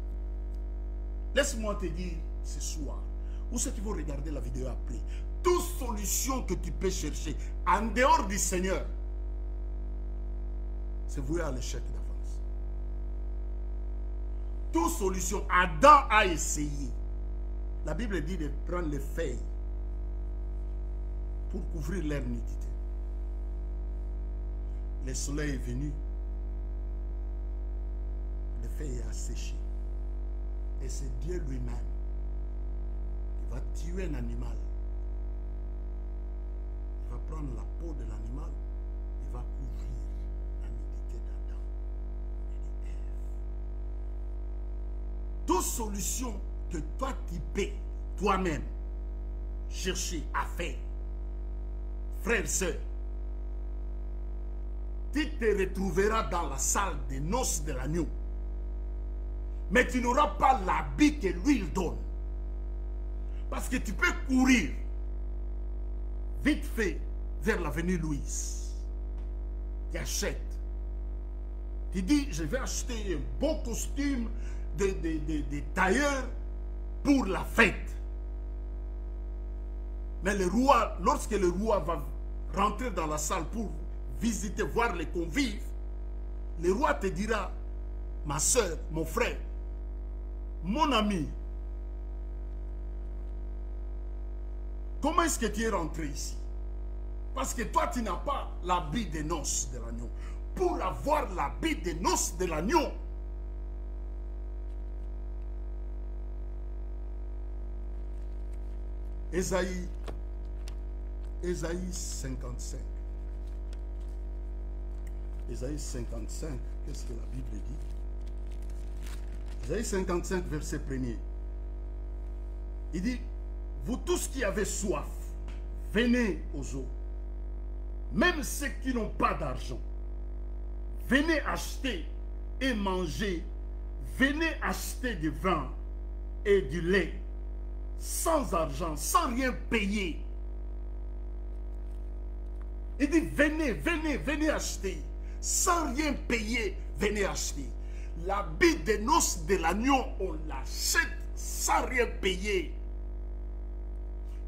Laisse-moi te dire ce soir, ou ceux qui vont regarder la vidéo après, toute solution que tu peux chercher en dehors du Seigneur, c'est voué à l'échec d'avance. Toute solution, Adam a essayé. La Bible dit de prendre les feuilles pour couvrir leur nudité. Le soleil est venu, le feuille a séché. Et c'est Dieu lui-même qui va tuer un animal. Il va prendre la peau de l'animal, il va couvrir la nudité d'Adam et d'Ève. Toute solution que toi tu peux toi-même chercher à faire, frère, sœur, tu te retrouveras dans la salle des noces de l'agneau. Mais tu n'auras pas l'habit que lui il donne. Parce que tu peux courir vite fait vers l'avenue Louise. Tu achètes. Tu dis, je vais acheter un beau costume de tailleur pour la fête. Mais le roi, lorsque le roi va rentrer dans la salle pour visiter, voir les convives, le roi te dira, ma soeur, mon frère, mon ami, comment est-ce que tu es rentré ici? Parce que toi, tu n'as pas l'habit des noces de l'agneau. Pour avoir l'habit des noces de l'agneau, Ésaïe 55. Ésaïe 55, qu'est-ce que la Bible dit? Ésaïe 55, verset 1er. Il dit, vous tous qui avez soif, venez aux eaux. Même ceux qui n'ont pas d'argent, venez acheter et manger. Venez acheter du vin et du lait, sans argent, sans rien payer. Il dit, venez, venez, venez acheter. Sans rien payer, venez acheter. L'habit des noces de l'agneau, on l'achète sans rien payer.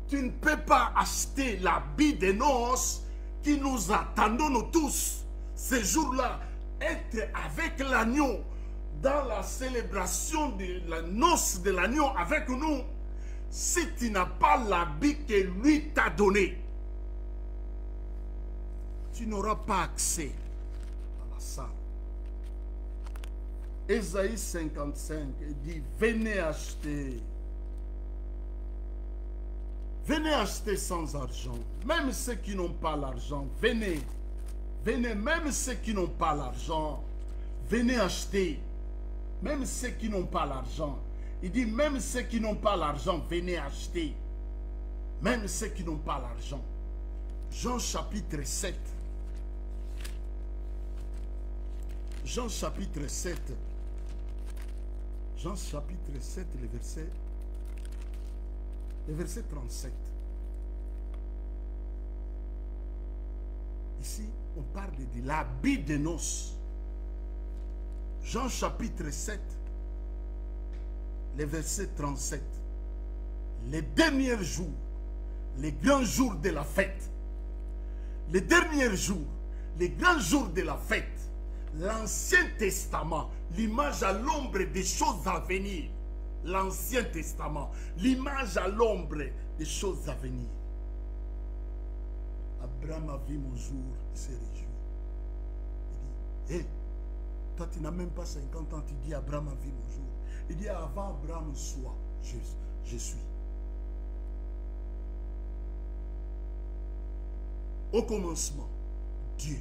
Tu ne peux pas acheter l'habit des noces qui nous attendons nous tous. Ce jour-là, être avec l'agneau dans la célébration de la noce de l'agneau avec nous, si tu n'as pas l'habit que lui t'a donné, tu n'auras pas accès à la salle. Ésaïe 55 dit, venez acheter. Venez acheter sans argent. Même ceux qui n'ont pas l'argent, venez. Venez, même ceux qui n'ont pas l'argent, venez acheter. Même ceux qui n'ont pas l'argent. Il dit, même ceux qui n'ont pas l'argent, venez acheter. Même ceux qui n'ont pas l'argent. Jean chapitre 7. Jean chapitre 7. Jean chapitre 7, le verset 37. Ici, on parle de l'habit de noces. Jean chapitre 7, le verset 37. Les derniers jours, les grands jours de la fête, les derniers jours, les grands jours de la fête, l'Ancien Testament, l'image à l'ombre des choses à venir. L'Ancien Testament, l'image à l'ombre des choses à venir. Abraham a vu mon jour, il s'est réjoui. Il dit, hé, toi tu n'as même pas 50 ans, tu dis Abraham a vu mon jour. Il dit, avant Abraham soit, je suis. Au commencement, Dieu.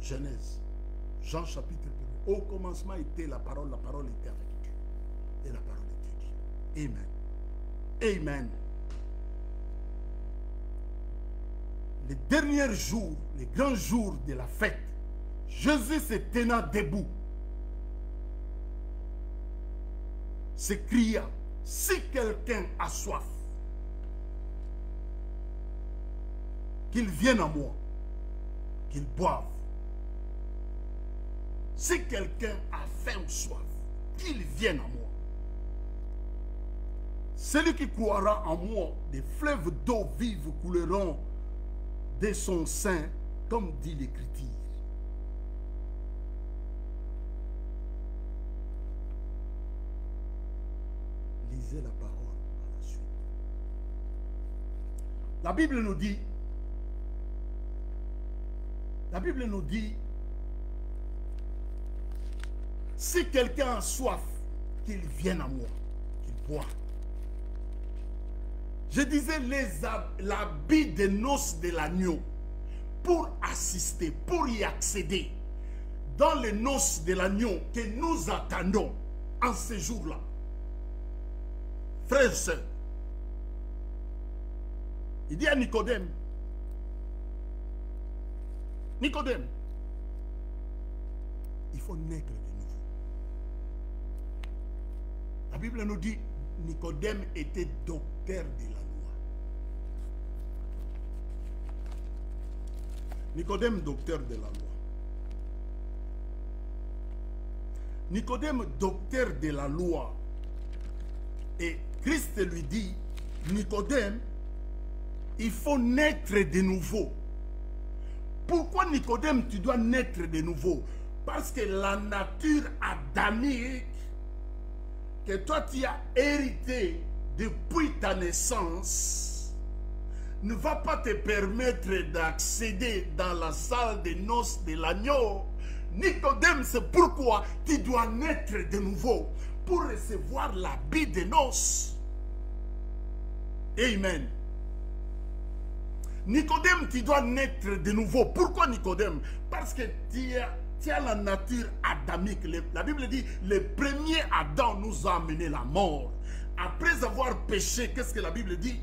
Genèse, Jean chapitre 1. Au commencement était la parole était avec Dieu. Et la parole était Dieu. Amen. Amen. Les derniers jours, les grands jours de la fête, Jésus se tenant debout, s'écria, si quelqu'un a soif, qu'il vienne à moi, qu'il boive. Si quelqu'un a faim ou soif, qu'il vienne à moi. Celui qui croira en moi, des fleuves d'eau vive couleront de son sein, comme dit l'Écriture. Lisez la parole à la suite. La Bible nous dit, si quelqu'un a soif, qu'il vienne à moi, qu'il boive. Je disais l'habit de noces de l'agneau pour assister, pour y accéder dans les noces de l'agneau que nous attendons en ce jour-là. Frères et sœurs, il dit à Nicodème, Nicodème, il faut naître de nouveau. La Bible nous dit, Nicodème était docteur de la loi. Nicodème, docteur de la loi. Nicodème, docteur de la loi. Et Christ lui dit, Nicodème, il faut naître de nouveau. Pourquoi Nicodème, tu dois naître de nouveau? Parce que la nature adamique que toi tu as hérité depuis ta naissance ne va pas te permettre d'accéder dans la salle des noces de l'agneau. Nicodème, c'est pourquoi tu dois naître de nouveau pour recevoir l'habit des noces. Amen. Nicodème, tu dois naître de nouveau. Pourquoi Nicodème? Parce que tu as la nature adamique. La Bible dit, le premier Adam nous a amené la mort. Après avoir péché, qu'est-ce que la Bible dit?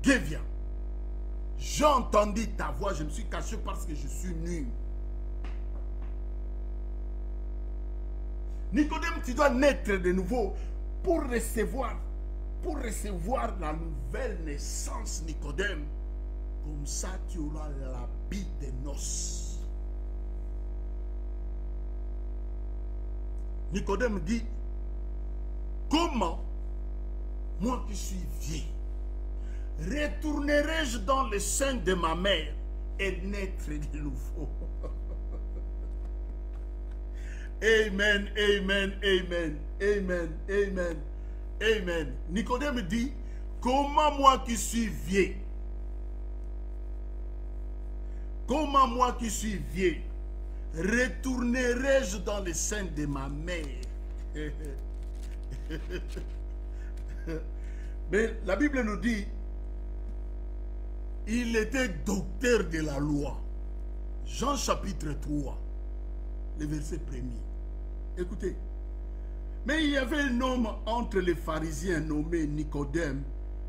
Dieu vient. J'ai entendu ta voix, je me suis caché parce que je suis nu. Nicodème, tu dois naître de nouveau pour recevoir la nouvelle naissance, Nicodème. Comme ça, tu auras l'habit des noces. Nicodème dit, comment, moi qui suis vieux, retournerai-je dans le sein de ma mère et naître de nouveau? Amen, amen, amen, amen, amen, amen. Nicodème dit, comment moi qui suis vieux, comment moi qui suis vieux, retournerai-je dans le sein de ma mère? Mais la Bible nous dit, il était docteur de la loi. Jean chapitre 3, le verset 1er. Écoutez, mais il y avait un homme entre les pharisiens nommé Nicodème,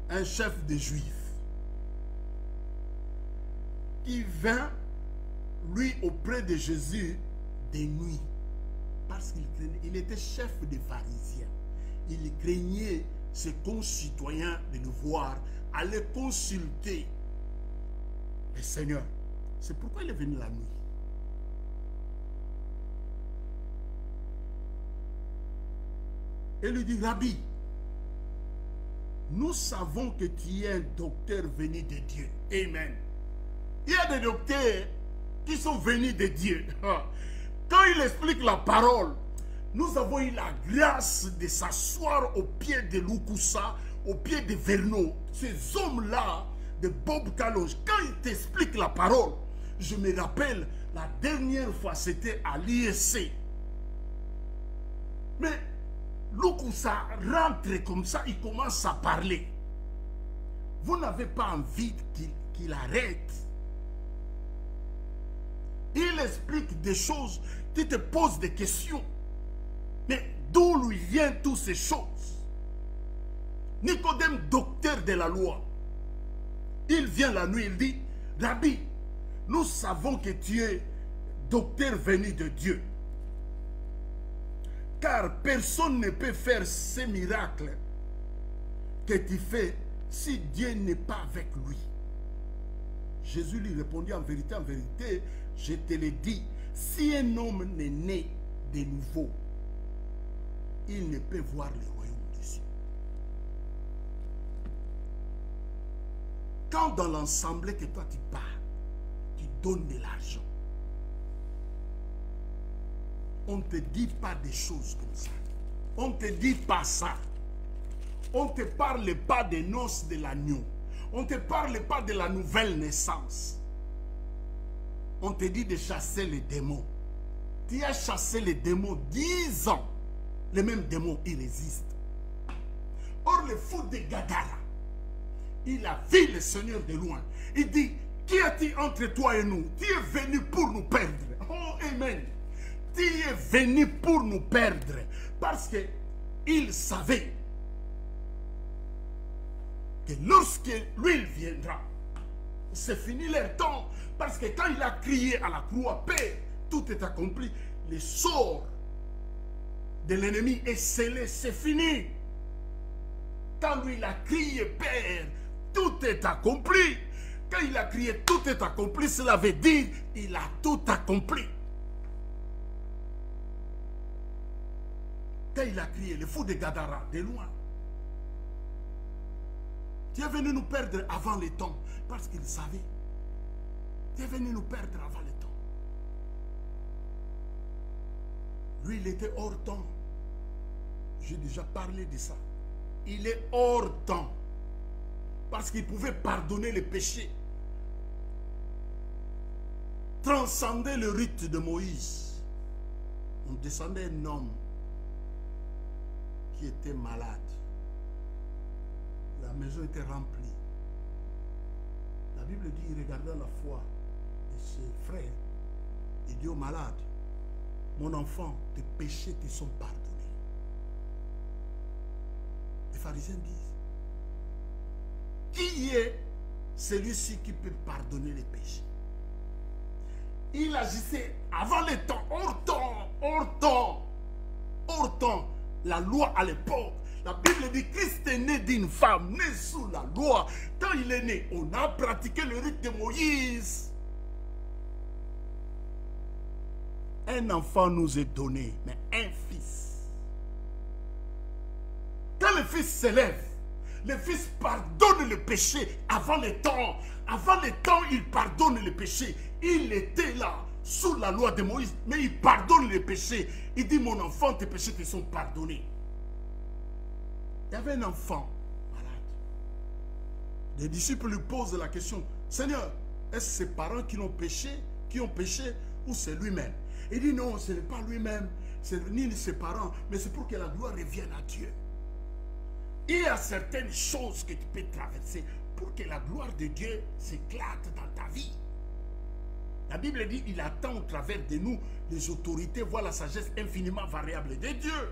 un chef des Juifs, qui vint, lui, auprès de Jésus de nuit, parce qu'il était chef des pharisiens. Il craignait ses concitoyens de le voir, aller consulter le Seigneur. C'est pourquoi il est venu la nuit. Et lui dit, Rabbi, nous savons que tu es un docteur venu de Dieu. Amen. Il y a des docteurs qui sont venus de Dieu. Quand il explique la parole, nous avons eu la grâce de s'asseoir au pied de Lukusa, au pied de Verneau. Ces hommes-là, de Bob Kalonge, quand il t'explique la parole, je me rappelle, la dernière fois, c'était à l'ISC. Mais Lukusa rentre comme ça, il commence à parler. Vous n'avez pas envie qu'il arrête. Il explique des choses, tu te poses des questions. Mais d'où lui viennent toutes ces choses? Nicodème, docteur de la loi, il vient la nuit, il dit, Rabbi, nous savons que tu es docteur venu de Dieu. Car personne ne peut faire ces miracles que tu fais si Dieu n'est pas avec lui. Jésus lui répondit, en vérité, je te le dis, si un homme n'est né de nouveau, il ne peut voir le royaume des cieux. Quand dans l'ensemble que toi tu pars, tu donnes de l'argent, on ne te dit pas des choses comme ça. On ne te dit pas ça. On ne te parle pas des noces de l'agneau. On ne te parle pas de la nouvelle naissance. On te dit de chasser les démons. Tu as chassé les démons 10 ans. Les mêmes démons, ils résistent. Or, le fou de Gadara, il a vu le Seigneur de loin. Il dit, qui a-t-il entre toi et nous? Tu es venu pour nous perdre. Oh, amen. Tu es venu pour nous perdre. Parce qu'il savait que lorsque lui viendra, c'est fini leur temps. Parce que quand il a crié à la croix, Père, tout est accompli. Le sort de l'ennemi est scellé, c'est fini. Quand lui il a crié, Père, tout est accompli. Quand il a crié, tout est accompli, cela veut dire, il a tout accompli. Quand il a crié, le fou de Gadara, de loin, tu es venu nous perdre avant le temps, parce qu'il savait. Tu es venu nous perdre avant le temps. Lui, il était hors temps. J'ai déjà parlé de ça. Il est hors temps. Parce qu'il pouvait pardonner les péchés. Transcender le rite de Moïse. On descendait un homme qui était malade. La maison était remplie. La Bible dit, il regardait la foi de ses frères. Il dit au malade, mon enfant, tes péchés te sont pardonnés. Les pharisiens disent, qui est celui-ci qui peut pardonner les péchés? Il agissait avant le temps, hors temps, hors temps, hors temps. La loi à l'époque, la Bible dit Christ est né d'une femme, née sous la loi. Quand il est né, on a pratiqué le rite de Moïse. Un enfant nous est donné, mais un fils. Quand le fils s'élève, le fils pardonne le péché avant le temps. Avant le temps, il pardonne le péché. Il était là, sous la loi de Moïse, mais il pardonne les péchés. Il dit, mon enfant, tes péchés te sont pardonnés. Il y avait un enfant malade. Les disciples lui posent la question, Seigneur, est-ce ses parents qui ont péché, ou c'est lui-même? Il dit, non, ce n'est pas lui-même, ni ses parents, mais c'est pour que la gloire revienne à Dieu. Il y a certaines choses que tu peux traverser pour que la gloire de Dieu s'éclate dans ta vie. La Bible dit, il attend au travers de nous les autorités, voient la sagesse infiniment variable de Dieu.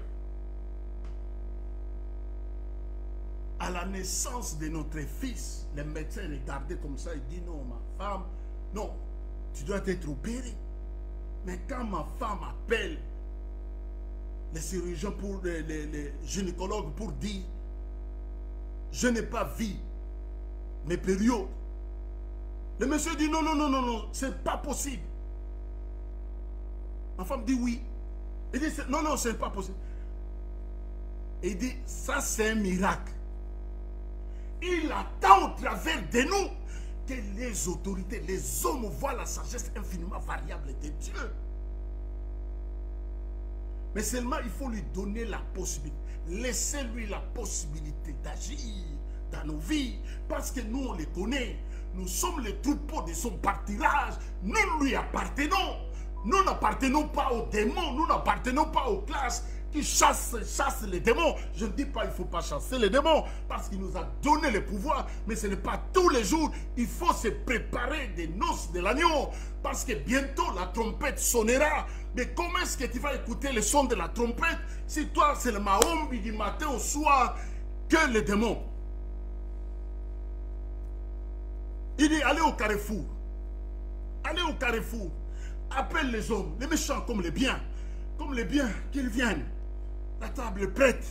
À la naissance de notre fils, les médecins regardaient comme ça et disent, non, ma femme, non, tu dois être opérée. Mais quand ma femme appelle les chirurgiens, les gynécologues pour dire, je n'ai pas vu mes périodes. Le monsieur dit non, non, non, non, non, c'est pas possible. Ma femme dit oui. Il dit non, non, c'est pas possible. Il dit ça c'est un miracle. Il attend au travers de nous que les autorités, les hommes voient la sagesse infiniment variable de Dieu. Mais seulement il faut lui donner la possibilité. Laissez-lui la possibilité d'agir dans nos vies. Parce que nous, on les connaît. Nous sommes les troupeaux de son pâturage. Nous lui appartenons. Nous n'appartenons pas aux démons. Nous n'appartenons pas aux classes qui chasse les démons. Je ne dis pas qu'il ne faut pas chasser les démons, parce qu'il nous a donné le pouvoir, mais ce n'est pas tous les jours. Il faut se préparer des noces de l'agneau, parce que bientôt la trompette sonnera. Mais comment est-ce que tu vas écouter le son de la trompette si toi c'est le mahombi du matin au soir que les démons? Il dit allez au carrefour. Allez au carrefour. Appelle les hommes, les méchants comme les biens. Comme les biens, qu'ils viennent. La table est prête.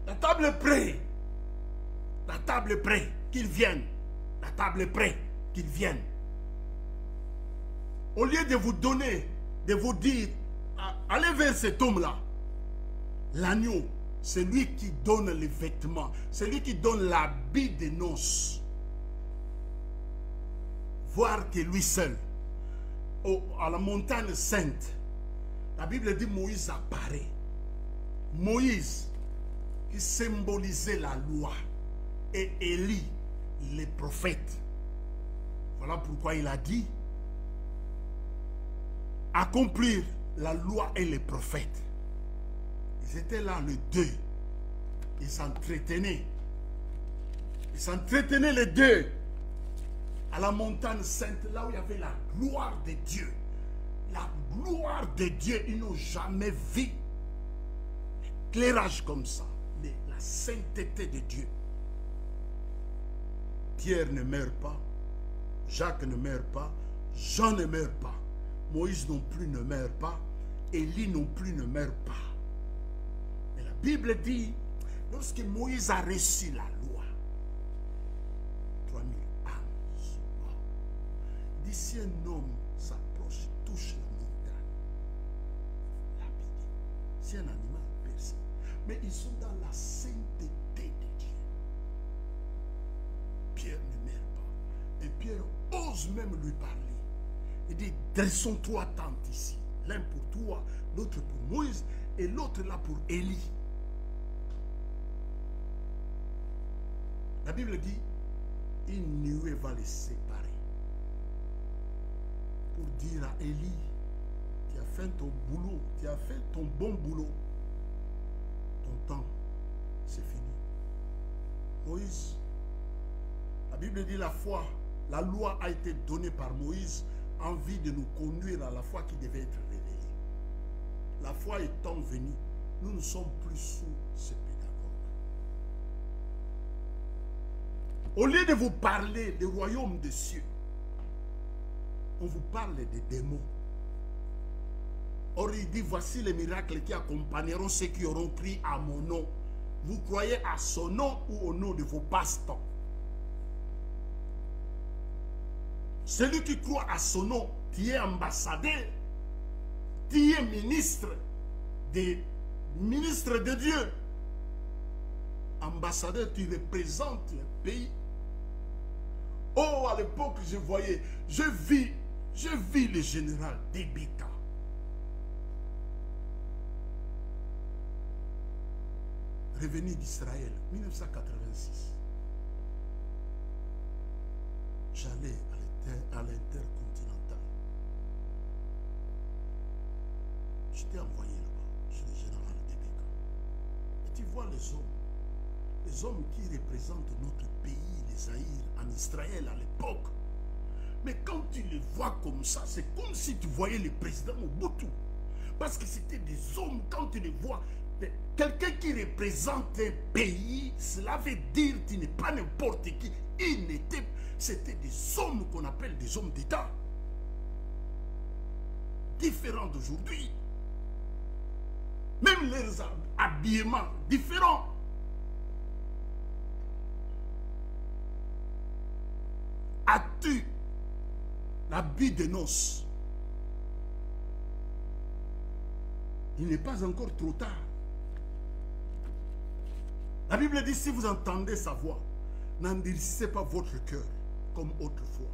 La table est prête. La table est prête. Qu'ils viennent. La table est prête. Qu'ils viennent. Au lieu de vous donner, de vous dire, allez vers cet homme-là. L'agneau, c'est lui qui donne les vêtements. C'est lui qui donne l'habit des noces. Voir que lui seul, à la montagne sainte, la Bible dit Moïse apparaît. Moïse qui symbolisait la loi et Élie, les prophètes. Voilà pourquoi il a dit accomplir la loi et les prophètes. Ils étaient là les deux. Ils s'entretenaient. Ils s'entretenaient les deux à la montagne sainte, là où il y avait la gloire de Dieu. La gloire de Dieu, ils n'ont jamais vu l'éclairage comme ça, la sainteté de Dieu. Pierre ne meurt pas, Jacques ne meurt pas, Jean ne meurt pas, Moïse non plus ne meurt pas, Élie non plus ne meurt pas. Mais la Bible dit, lorsque Moïse a reçu la loi, 3000 âmes sont mortes. Il dit, si un homme s'approche, touche la montagne, lapide. Si un animal percé. Mais ils sont dans la sainteté de Dieu. Pierre ne meurt pas. Et Pierre ose même lui parler. Il dit, dressons trois tentes ici. L'un pour toi, l'autre pour Moïse et l'autre là pour Élie. La Bible dit, une nuée va les séparer. Pour dire à Élie, tu as fait ton boulot, tu as fait ton bon boulot. Ton temps, c'est fini. Moïse, la Bible dit la foi, la loi a été donnée par Moïse en vue de nous conduire à la foi qui devait être révélée. La foi étant venue, nous ne sommes plus sous ce pédagogue. Au lieu de vous parler du royaume des cieux, on vous parle des démons. Or, il dit, voici les miracles qui accompagneront ceux qui auront crié à mon nom. Vous croyez à son nom ou au nom de vos passe-temps? Celui qui croit à son nom, tu es ambassadeur, tu es ministre de Dieu. Ambassadeur, tu représentes le pays. Oh, à l'époque, je vis le général Debeka. Revenu d'Israël, 1986. J'allais à l'intercontinental. J'étais envoyé là-bas, chez le général Debeka. Et tu vois les hommes qui représentent notre pays, les Zaïre, en Israël à l'époque. Mais quand tu les vois comme ça, c'est comme si tu voyais le président Mobutu. Parce que c'était des hommes, quand tu les vois, quelqu'un qui représente un pays, cela veut dire qu'il n'est pas n'importe qui. C'était des hommes qu'on appelle des hommes d'État. Différents d'aujourd'hui. Même leurs habillements différents. As-tu l'habit de noces? Il n'est pas encore trop tard. La Bible dit, si vous entendez sa voix, n'endurcissez pas votre cœur comme autrefois.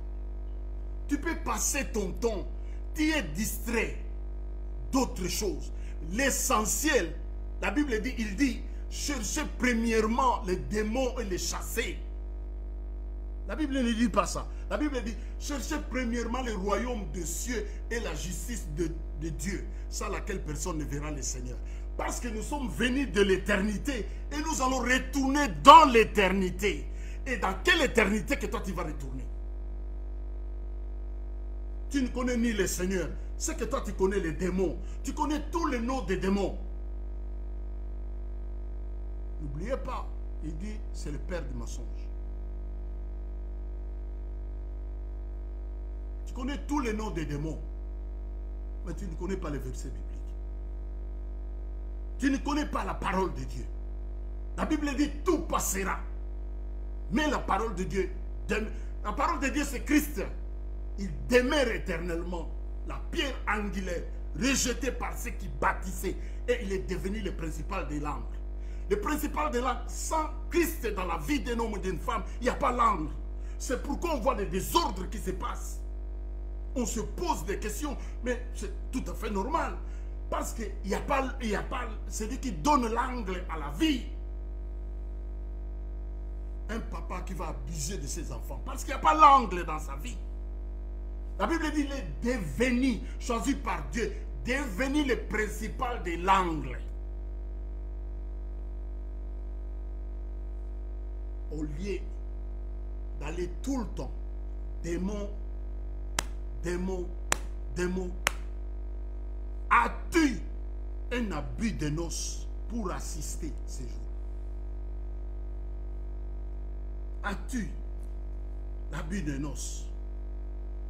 Tu peux passer ton temps, tu es distrait d'autres choses. L'essentiel, la Bible dit, il dit, cherchez premièrement les démons et les chasser. La Bible ne dit pas ça. La Bible dit, cherchez premièrement le royaume des cieux et la justice de Dieu, sans laquelle personne ne verra le Seigneur. Parce que nous sommes venus de l'éternité et nous allons retourner dans l'éternité. Et dans quelle éternité que toi tu vas retourner? Tu ne connais ni le Seigneur. C'est que toi tu connais les démons. Tu connais tous les noms des démons. N'oubliez pas, il dit c'est le père du mensonge. Tu connais tous les noms des démons, mais tu ne connais pas les versets bibliques. Tu ne connais pas la parole de Dieu. La Bible dit tout passera. Mais la parole de Dieu, c'est Christ. Il demeure éternellement. La pierre angulaire, rejetée par ceux qui bâtissaient. Et il est devenu le principal de l'angle. Le principal de l'angle, sans Christ dans la vie d'un homme et d'une femme, il n'y a pas l'angle. C'est pourquoi on voit des désordres qui se passent. On se pose des questions, mais c'est tout à fait normal. Parce qu'il n'y a pas, celui qui donne l'angle à la vie. Un papa qui va abuser de ses enfants, parce qu'il n'y a pas l'angle dans sa vie. La Bible dit il est devenu, choisi par Dieu, devenu le principal de l'angle. Au lieu d'aller tout le temps, démon, as-tu un habit de noces pour assister ces jours? As-tu l'habit de noces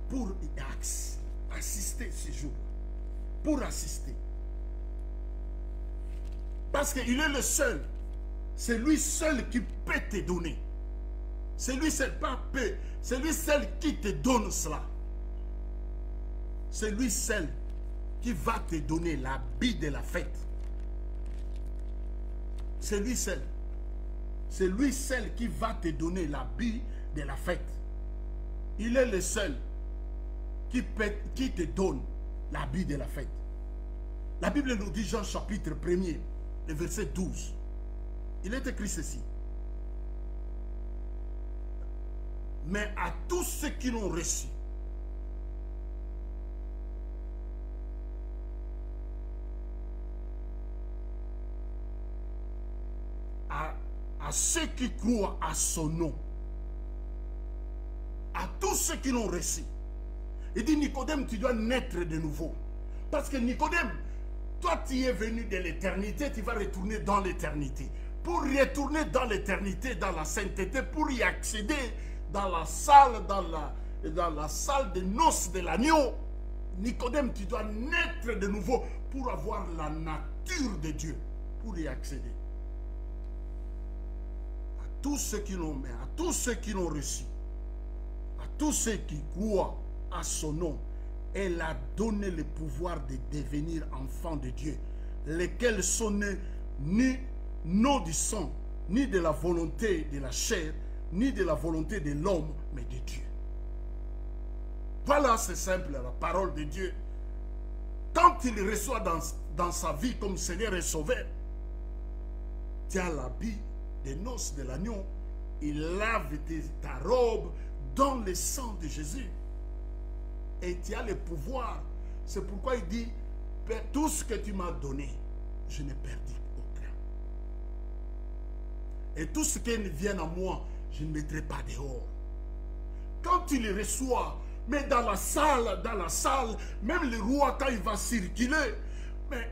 pour assister ces jours? Pour assister. Parce qu'il est le seul. C'est lui seul qui peut te donner. C'est lui seul, pas peut. C'est lui seul qui te donne cela. C'est lui seul qui va te donner l'habit de la fête. C'est lui seul. C'est lui seul qui va te donner l'habit de la fête. Il est le seul qui te donne l'habit de la fête. La Bible nous dit, Jean chapitre 1er, le verset 12. Il est écrit ceci. Mais à tous ceux qui l'ont reçu, à ceux qui croient à son nom, à tous ceux qui l'ont reçu. Il dit, Nicodème, tu dois naître de nouveau. Parce que Nicodème, toi tu es venu de l'éternité, tu vas retourner dans l'éternité. Pour retourner dans l'éternité, dans la sainteté, pour y accéder dans la salle, dans la salle de noces de l'agneau, Nicodème, tu dois naître de nouveau pour avoir la nature de Dieu, pour y accéder. À tous ceux qui l'ont, mais à tous ceux qui l'ont reçu, à tous ceux qui croient à son nom, elle a donné le pouvoir de devenir enfants de Dieu, lesquels sont nés non du sang, ni de la volonté de la chair, ni de la volonté de l'homme, mais de Dieu. Voilà, c'est simple, la parole de Dieu. Quand il reçoit dans sa vie comme Seigneur et Sauveur, tu as l'habit des noces de l'agneau, il lave ta robe dans le sang de Jésus. Et tu as le pouvoir. C'est pourquoi il dit, tout ce que tu m'as donné, je n'ai perdu aucun. Et tout ce qui vient à moi, je ne mettrai pas dehors. Quand tu le reçois, mais dans la salle, même le roi, quand il va circuler, mais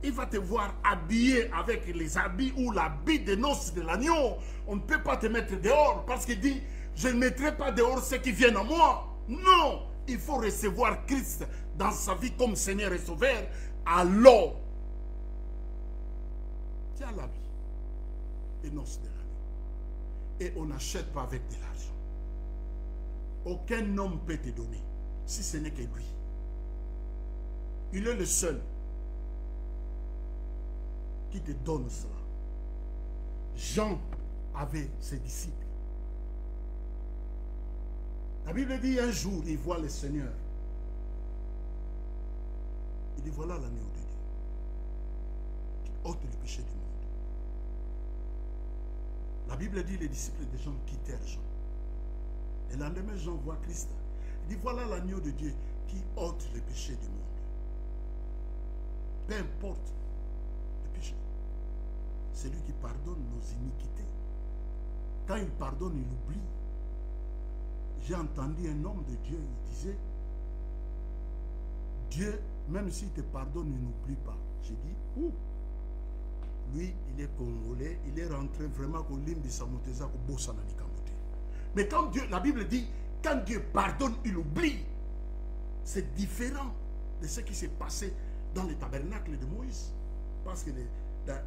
il va te voir habillé avec les habits ou l'habit des noces de l'agneau. On ne peut pas te mettre dehors parce qu'il dit, je ne mettrai pas dehors ceux qui viennent à moi. Non, il faut recevoir Christ dans sa vie comme Seigneur et Sauveur. Alors, tu as l'habit des noces de l'agneau. Et on n'achète pas avec de l'argent. Aucun homme peut te donner, si ce n'est que lui. Il est le seul qui te donne cela. Jean avait ses disciples. La Bible dit un jour, il voit le Seigneur. Il dit, voilà l'agneau de Dieu qui ôte le péché du monde. La Bible dit, les disciples de Jean quittèrent Jean. Et le lendemain, Jean voit Christ. Il dit, voilà l'agneau de Dieu qui ôte le péché du monde. peu importe le péché. C'est lui qui pardonne nos iniquités. Quand il pardonne, il oublie. J'ai entendu un homme de Dieu, il disait, Dieu, même s'il te pardonne, il n'oublie pas. J'ai dit, ouh, lui, il est congolais, il est rentré vraiment au limbe de Samoteza, au Bossana di Kamote. Mais quand Dieu, la Bible dit, quand Dieu pardonne, il oublie. C'est différent de ce qui s'est passé dans le tabernacle de Moïse. Parce que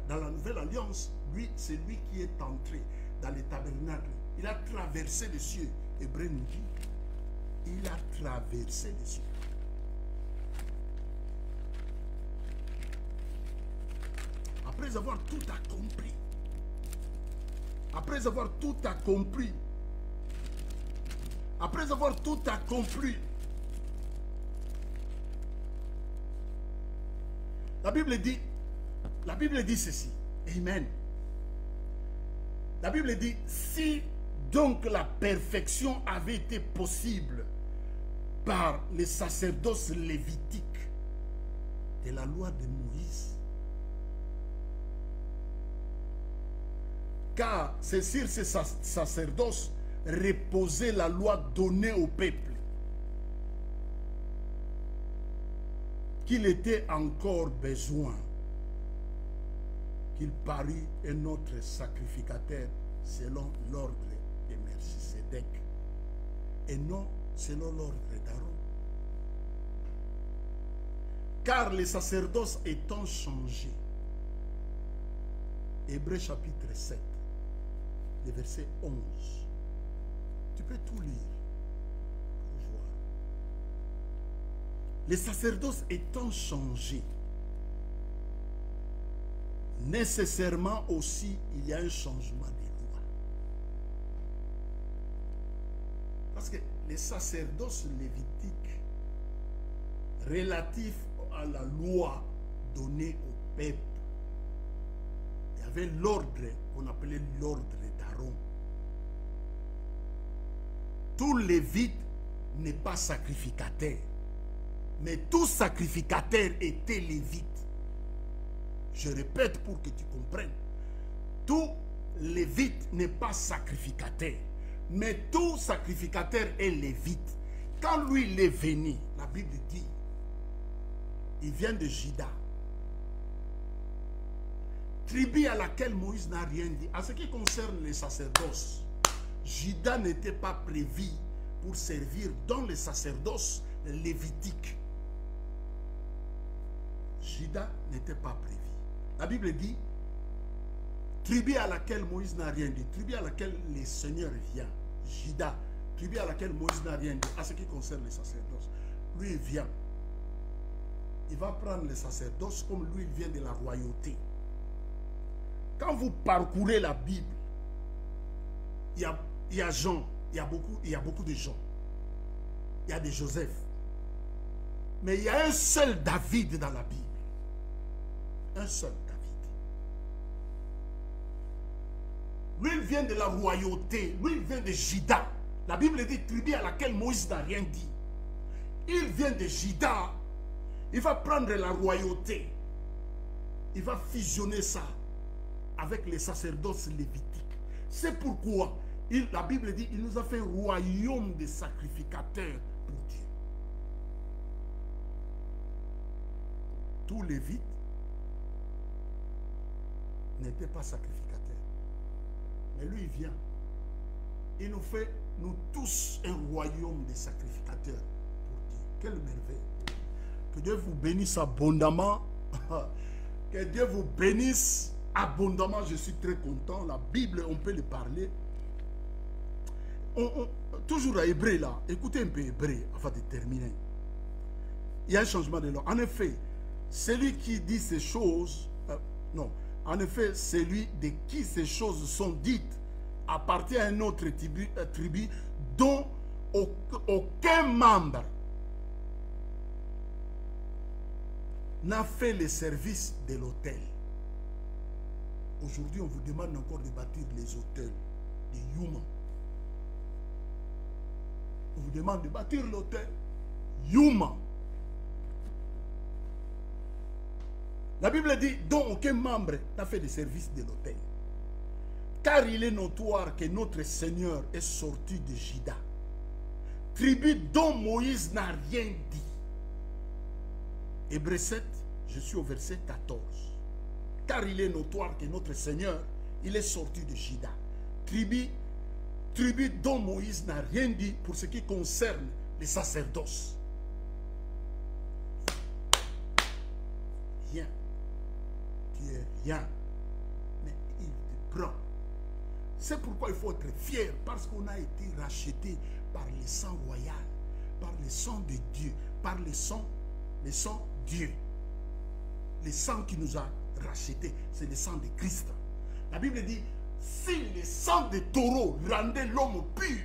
dans la nouvelle alliance, lui, c'est lui qui est entré dans le tabernacle. Il a traversé les cieux. Hébreu nous dit, il a traversé les cieux. Après avoir tout accompli, après avoir tout accompli, après avoir tout accompli, la Bible dit ceci. Amen. La Bible dit, si donc la perfection avait été possible par les sacerdoces lévitiques de la loi de Moïse, car c'est sur ces sacerdoces reposait la loi donnée au peuple, qu'il était encore besoin qu'il parût un autre sacrificateur selon l'ordre de Melchisédek et non selon l'ordre d'Aaron. Car les sacerdoces étant changés, Hébreux chapitre 7, le verset 11, tu peux tout lire pour voir. Les sacerdoces étant changés, nécessairement aussi il y a un changement des lois. Parce que les sacerdoces lévitiques relatifs à la loi donnée au peuple, il y avait l'ordre qu'on appelait l'ordre d'Aaron. Tout lévite n'est pas sacrificateur, mais tout sacrificateur était lévite. Je répète pour que tu comprennes. Tout lévite n'est pas sacrificateur, mais tout sacrificateur est lévite. Quand lui il est venu, la Bible dit, il vient de Juda, tribu à laquelle Moïse n'a rien dit. En ce qui concerne les sacerdoces, Juda n'était pas prévu pour servir dans les sacerdoces lévitiques. Juda n'était pas prévu. La Bible dit, tribu à laquelle Moïse n'a rien dit, tribu à laquelle le Seigneur vient, Juda, tribu à laquelle Moïse n'a rien dit, en ce qui concerne les sacerdoces. Lui, il vient. Il va prendre les sacerdoces comme lui, il vient de la royauté. Quand vous parcourez la Bible, il y a Jean, il y a beaucoup de gens. Il y a des Joseph. Mais il y a un seul David dans la Bible. Un seul David. Lui, il vient de la royauté. Lui, il vient de Juda. La Bible dit tribu à laquelle Moïse n'a rien dit. Il vient de Juda. Il va prendre la royauté. Il va fusionner ça avec les sacerdoces lévitiques. C'est pourquoi la Bible dit il nous a fait un royaume de sacrificateurs pour Dieu. Tout lévite n'était pas sacrificateur. Mais lui, il vient. Il nous fait, nous tous, un royaume de sacrificateurs pour Dieu. Quelle merveille. Que Dieu vous bénisse abondamment. Que Dieu vous bénisse abondamment. Je suis très content. La Bible, on peut le parler. Toujours à Hébreu là. Écoutez un peu Hébreu afin de terminer. Il y a un changement de l'ordre. En effet, celui qui dit ces choses, non. En effet, celui de qui ces choses sont dites appartient à une autre tribu dont aucun membre n'a fait le service de l'autel. Aujourd'hui, on vous demande encore de bâtir les autels de Yuma. On vous demande de bâtir l'autel Yuma. La Bible dit, dont aucun membre n'a fait de service de l'autel. Car il est notoire que notre Seigneur est sorti de Juda, tribu dont Moïse n'a rien dit. Hébreux 7, je suis au verset 14. Car il est notoire que notre Seigneur, il est sorti de Juda, tribu dont Moïse n'a rien dit pour ce qui concerne les sacerdoces. Rien. Tu es rien. Mais il te prend. C'est pourquoi il faut être fier, parce qu'on a été racheté par le sang royal, par le sang de Dieu, par le sang Dieu. Le sang qui nous a rachetés, c'est le sang de Christ. La Bible dit, si le sang de taureau rendait l'homme pur,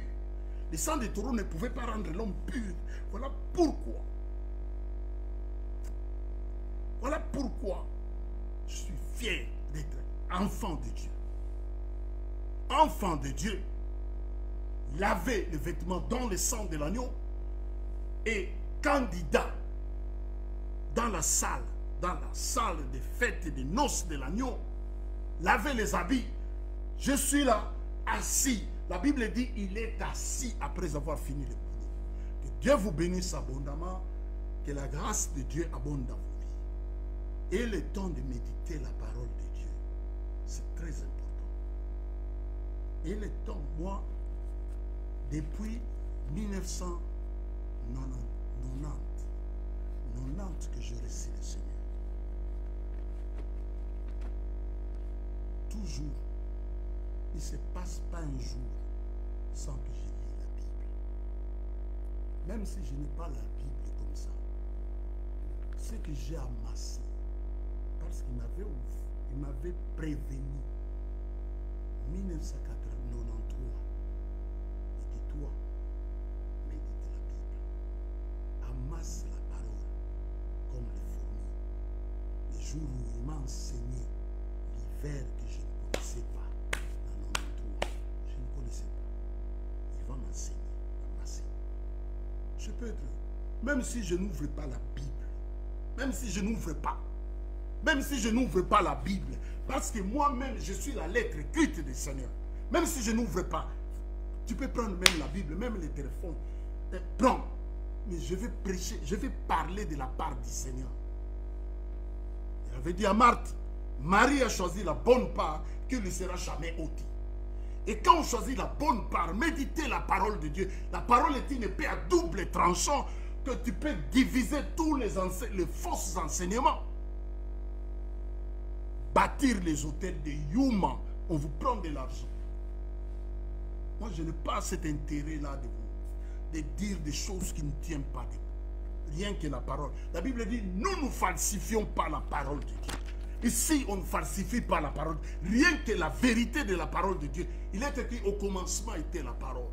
le sang de taureau ne pouvait pas rendre l'homme pur. Voilà pourquoi. Voilà pourquoi je suis fier d'être enfant de Dieu. Enfant de Dieu, laver les vêtements dans le sang de l'agneau et candidat dans la salle des fêtes et des noces de l'agneau, laver les habits. Je suis là, assis. La Bible dit, il est assis après avoir fini le boulot. Que Dieu vous bénisse abondamment, que la grâce de Dieu abonde dans vos vies. Et le temps de méditer la parole de Dieu, c'est très important. Et le temps, moi, depuis 1990 que je reçu le Seigneur. Toujours, il ne se passe pas un jour sans que je lis la Bible. Même si je n'ai pas la Bible comme ça, ce que j'ai amassé, parce qu'il m'avait prévenu, 1993, il dit, toi, médite la Bible, amasse la parole comme les fourmis. Le jour où il m'a enseigné l'hiver que je ne connaissais pas, en 93, je ne connaissais pas, il va m'enseigner, amasser. Je peux être, même si je n'ouvre pas la Bible, même si je n'ouvre pas la Bible, parce que moi-même, je suis la lettre écrite du Seigneur. Même si je n'ouvre pas, tu peux prendre même la Bible, même les téléphones. Prends. Mais je vais prêcher, je vais parler de la part du Seigneur. Il avait dit à Marthe, Marie a choisi la bonne part qui ne lui sera jamais ôtée. Et quand on choisit la bonne part, méditez la parole de Dieu. La parole est une épée à double tranchant que tu peux diviser tous les fausses enseignements. Bâtir les hôtels de Yuma, on vous prend de l'argent. Moi, je n'ai pas cet intérêt-là de dire des choses qui ne tiennent pas debout. Rien que la parole. La Bible dit, nous ne falsifions pas la parole de Dieu. Ici, on ne falsifie pas la parole. Rien que la vérité de la parole de Dieu. Il est écrit, au commencement était la parole.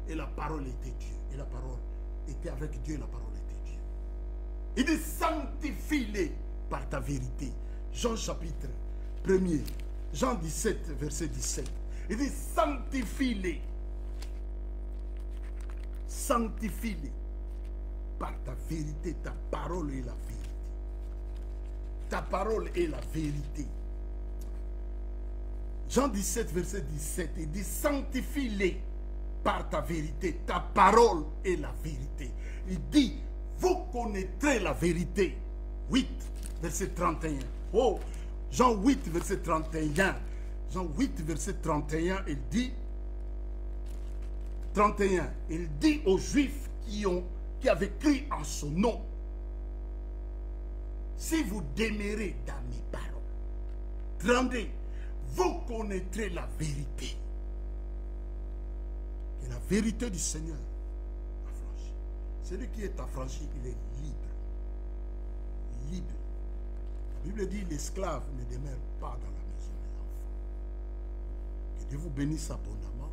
Et la parole était Dieu. Et la parole était avec Dieu et la parole était Dieu. Il dit, sanctifie-les par ta vérité. Jean chapitre 1er, Jean 17, verset 17. Il dit, sanctifie-les. Sanctifie-les par ta vérité. Ta parole est la vérité. Ta parole est la vérité. Jean 17, verset 17, il dit, sanctifie-les par ta vérité. Ta parole est la vérité. Il dit, vous connaîtrez la vérité. 8, verset 31. Oh, Jean 8, verset 31. Jean 8, verset 31, il dit, 31, il dit aux Juifs qui avaient crié en son nom, si vous demeurez dans mes paroles, 32, vous connaîtrez la vérité. Et la vérité du Seigneur affranchit. Celui qui est affranchi, il est libre. Libre. La Bible dit, l'esclave ne demeure pas dans la maison de l'enfant. Que Dieu vous bénisse abondamment.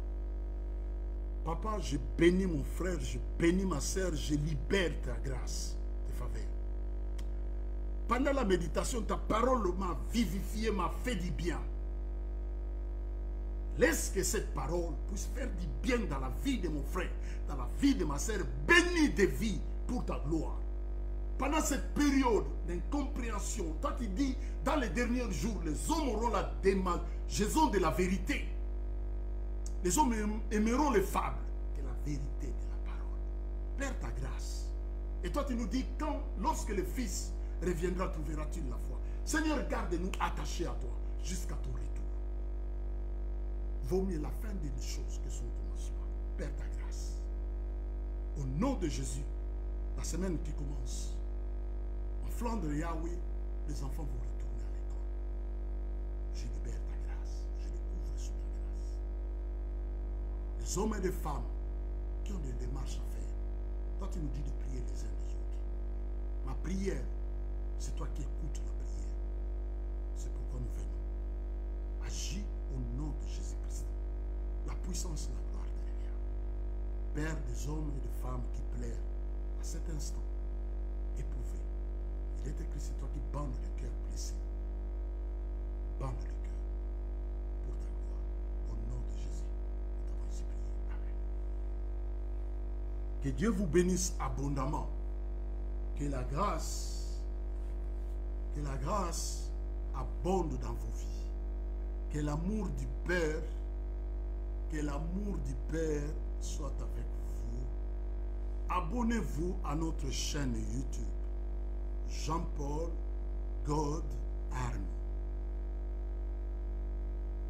Papa, je bénis mon frère, je bénis ma soeur, je libère ta grâce, tes faveurs. Pendant la méditation, ta parole m'a vivifié, m'a fait du bien. Laisse que cette parole puisse faire du bien dans la vie de mon frère, dans la vie de ma soeur, bénis des vies pour ta gloire. pendant cette période d'incompréhension, toi tu dis, dans les derniers jours, les hommes auront la démangeaison de la vérité. Les hommes aimeront les fables que la vérité de la parole. Père, ta grâce. Et toi tu nous dis, lorsque le Fils reviendra, trouveras-tu la foi? Seigneur, garde-nous attachés à toi jusqu'à ton retour. Vaut mieux la fin d'une chose que son commencement. Père, ta grâce. Au nom de Jésus, la semaine qui commence, en Flandre, Yahweh, les enfants vont retourner à l'école. Je libère ta grâce. Je les couvre sous ta grâce. Les hommes et les femmes qui ont des démarches à faire, toi tu nous dis de prier les uns les autres. Ma prière, c'est toi qui écoutes la prière. C'est pourquoi nous venons. Agis au nom de Jésus-Christ. La puissance et la gloire te revient. Père des hommes et des femmes qui plairent à cet instant, éprouvé. Il est écrit, c'est toi qui bandes le cœur blessé. Bande le cœur pour ta gloire. Au nom de Jésus, nous t'avons ainsi prié. Amen. Que Dieu vous bénisse abondamment. Que la grâce abonde dans vos vies. Que l'amour du Père soit avec vous. Abonnez-vous à notre chaîne YouTube, Jean-Paul God Army.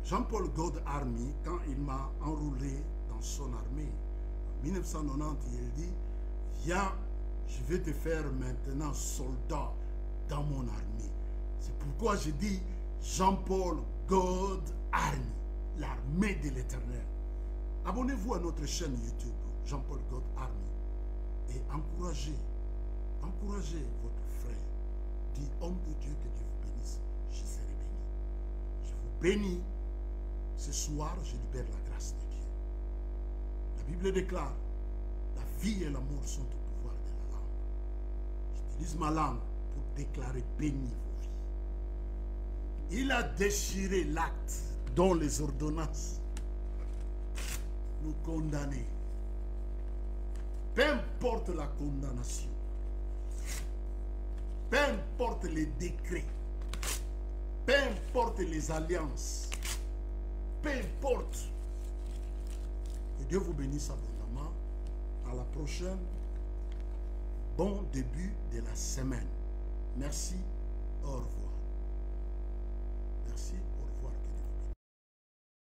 Jean-Paul God Army, quand il m'a enrôlé dans son armée, en 1990, il dit, viens, je vais te faire maintenant soldat dans mon armée. C'est pourquoi je dis Jean-Paul God Army, l'armée de l'Éternel. Abonnez-vous à notre chaîne YouTube, Jean-Paul God Army, et encouragez votre frère. Dis, homme de Dieu, que Dieu vous bénisse. Je serai béni. Je vous bénis. Ce soir, je libère la grâce de Dieu. La Bible déclare, la vie et la mort sont au pouvoir de la langue. J'utilise ma langue pour déclarer béni vos vies. Il a déchiré l'acte dont les ordonnances nous condamnaient. Peu importe la condamnation, peu importe les décrets, peu importe les alliances, peu importe. Que Dieu vous bénisse abondamment. À la prochaine. Bon début de la semaine. Merci. Au revoir. Merci.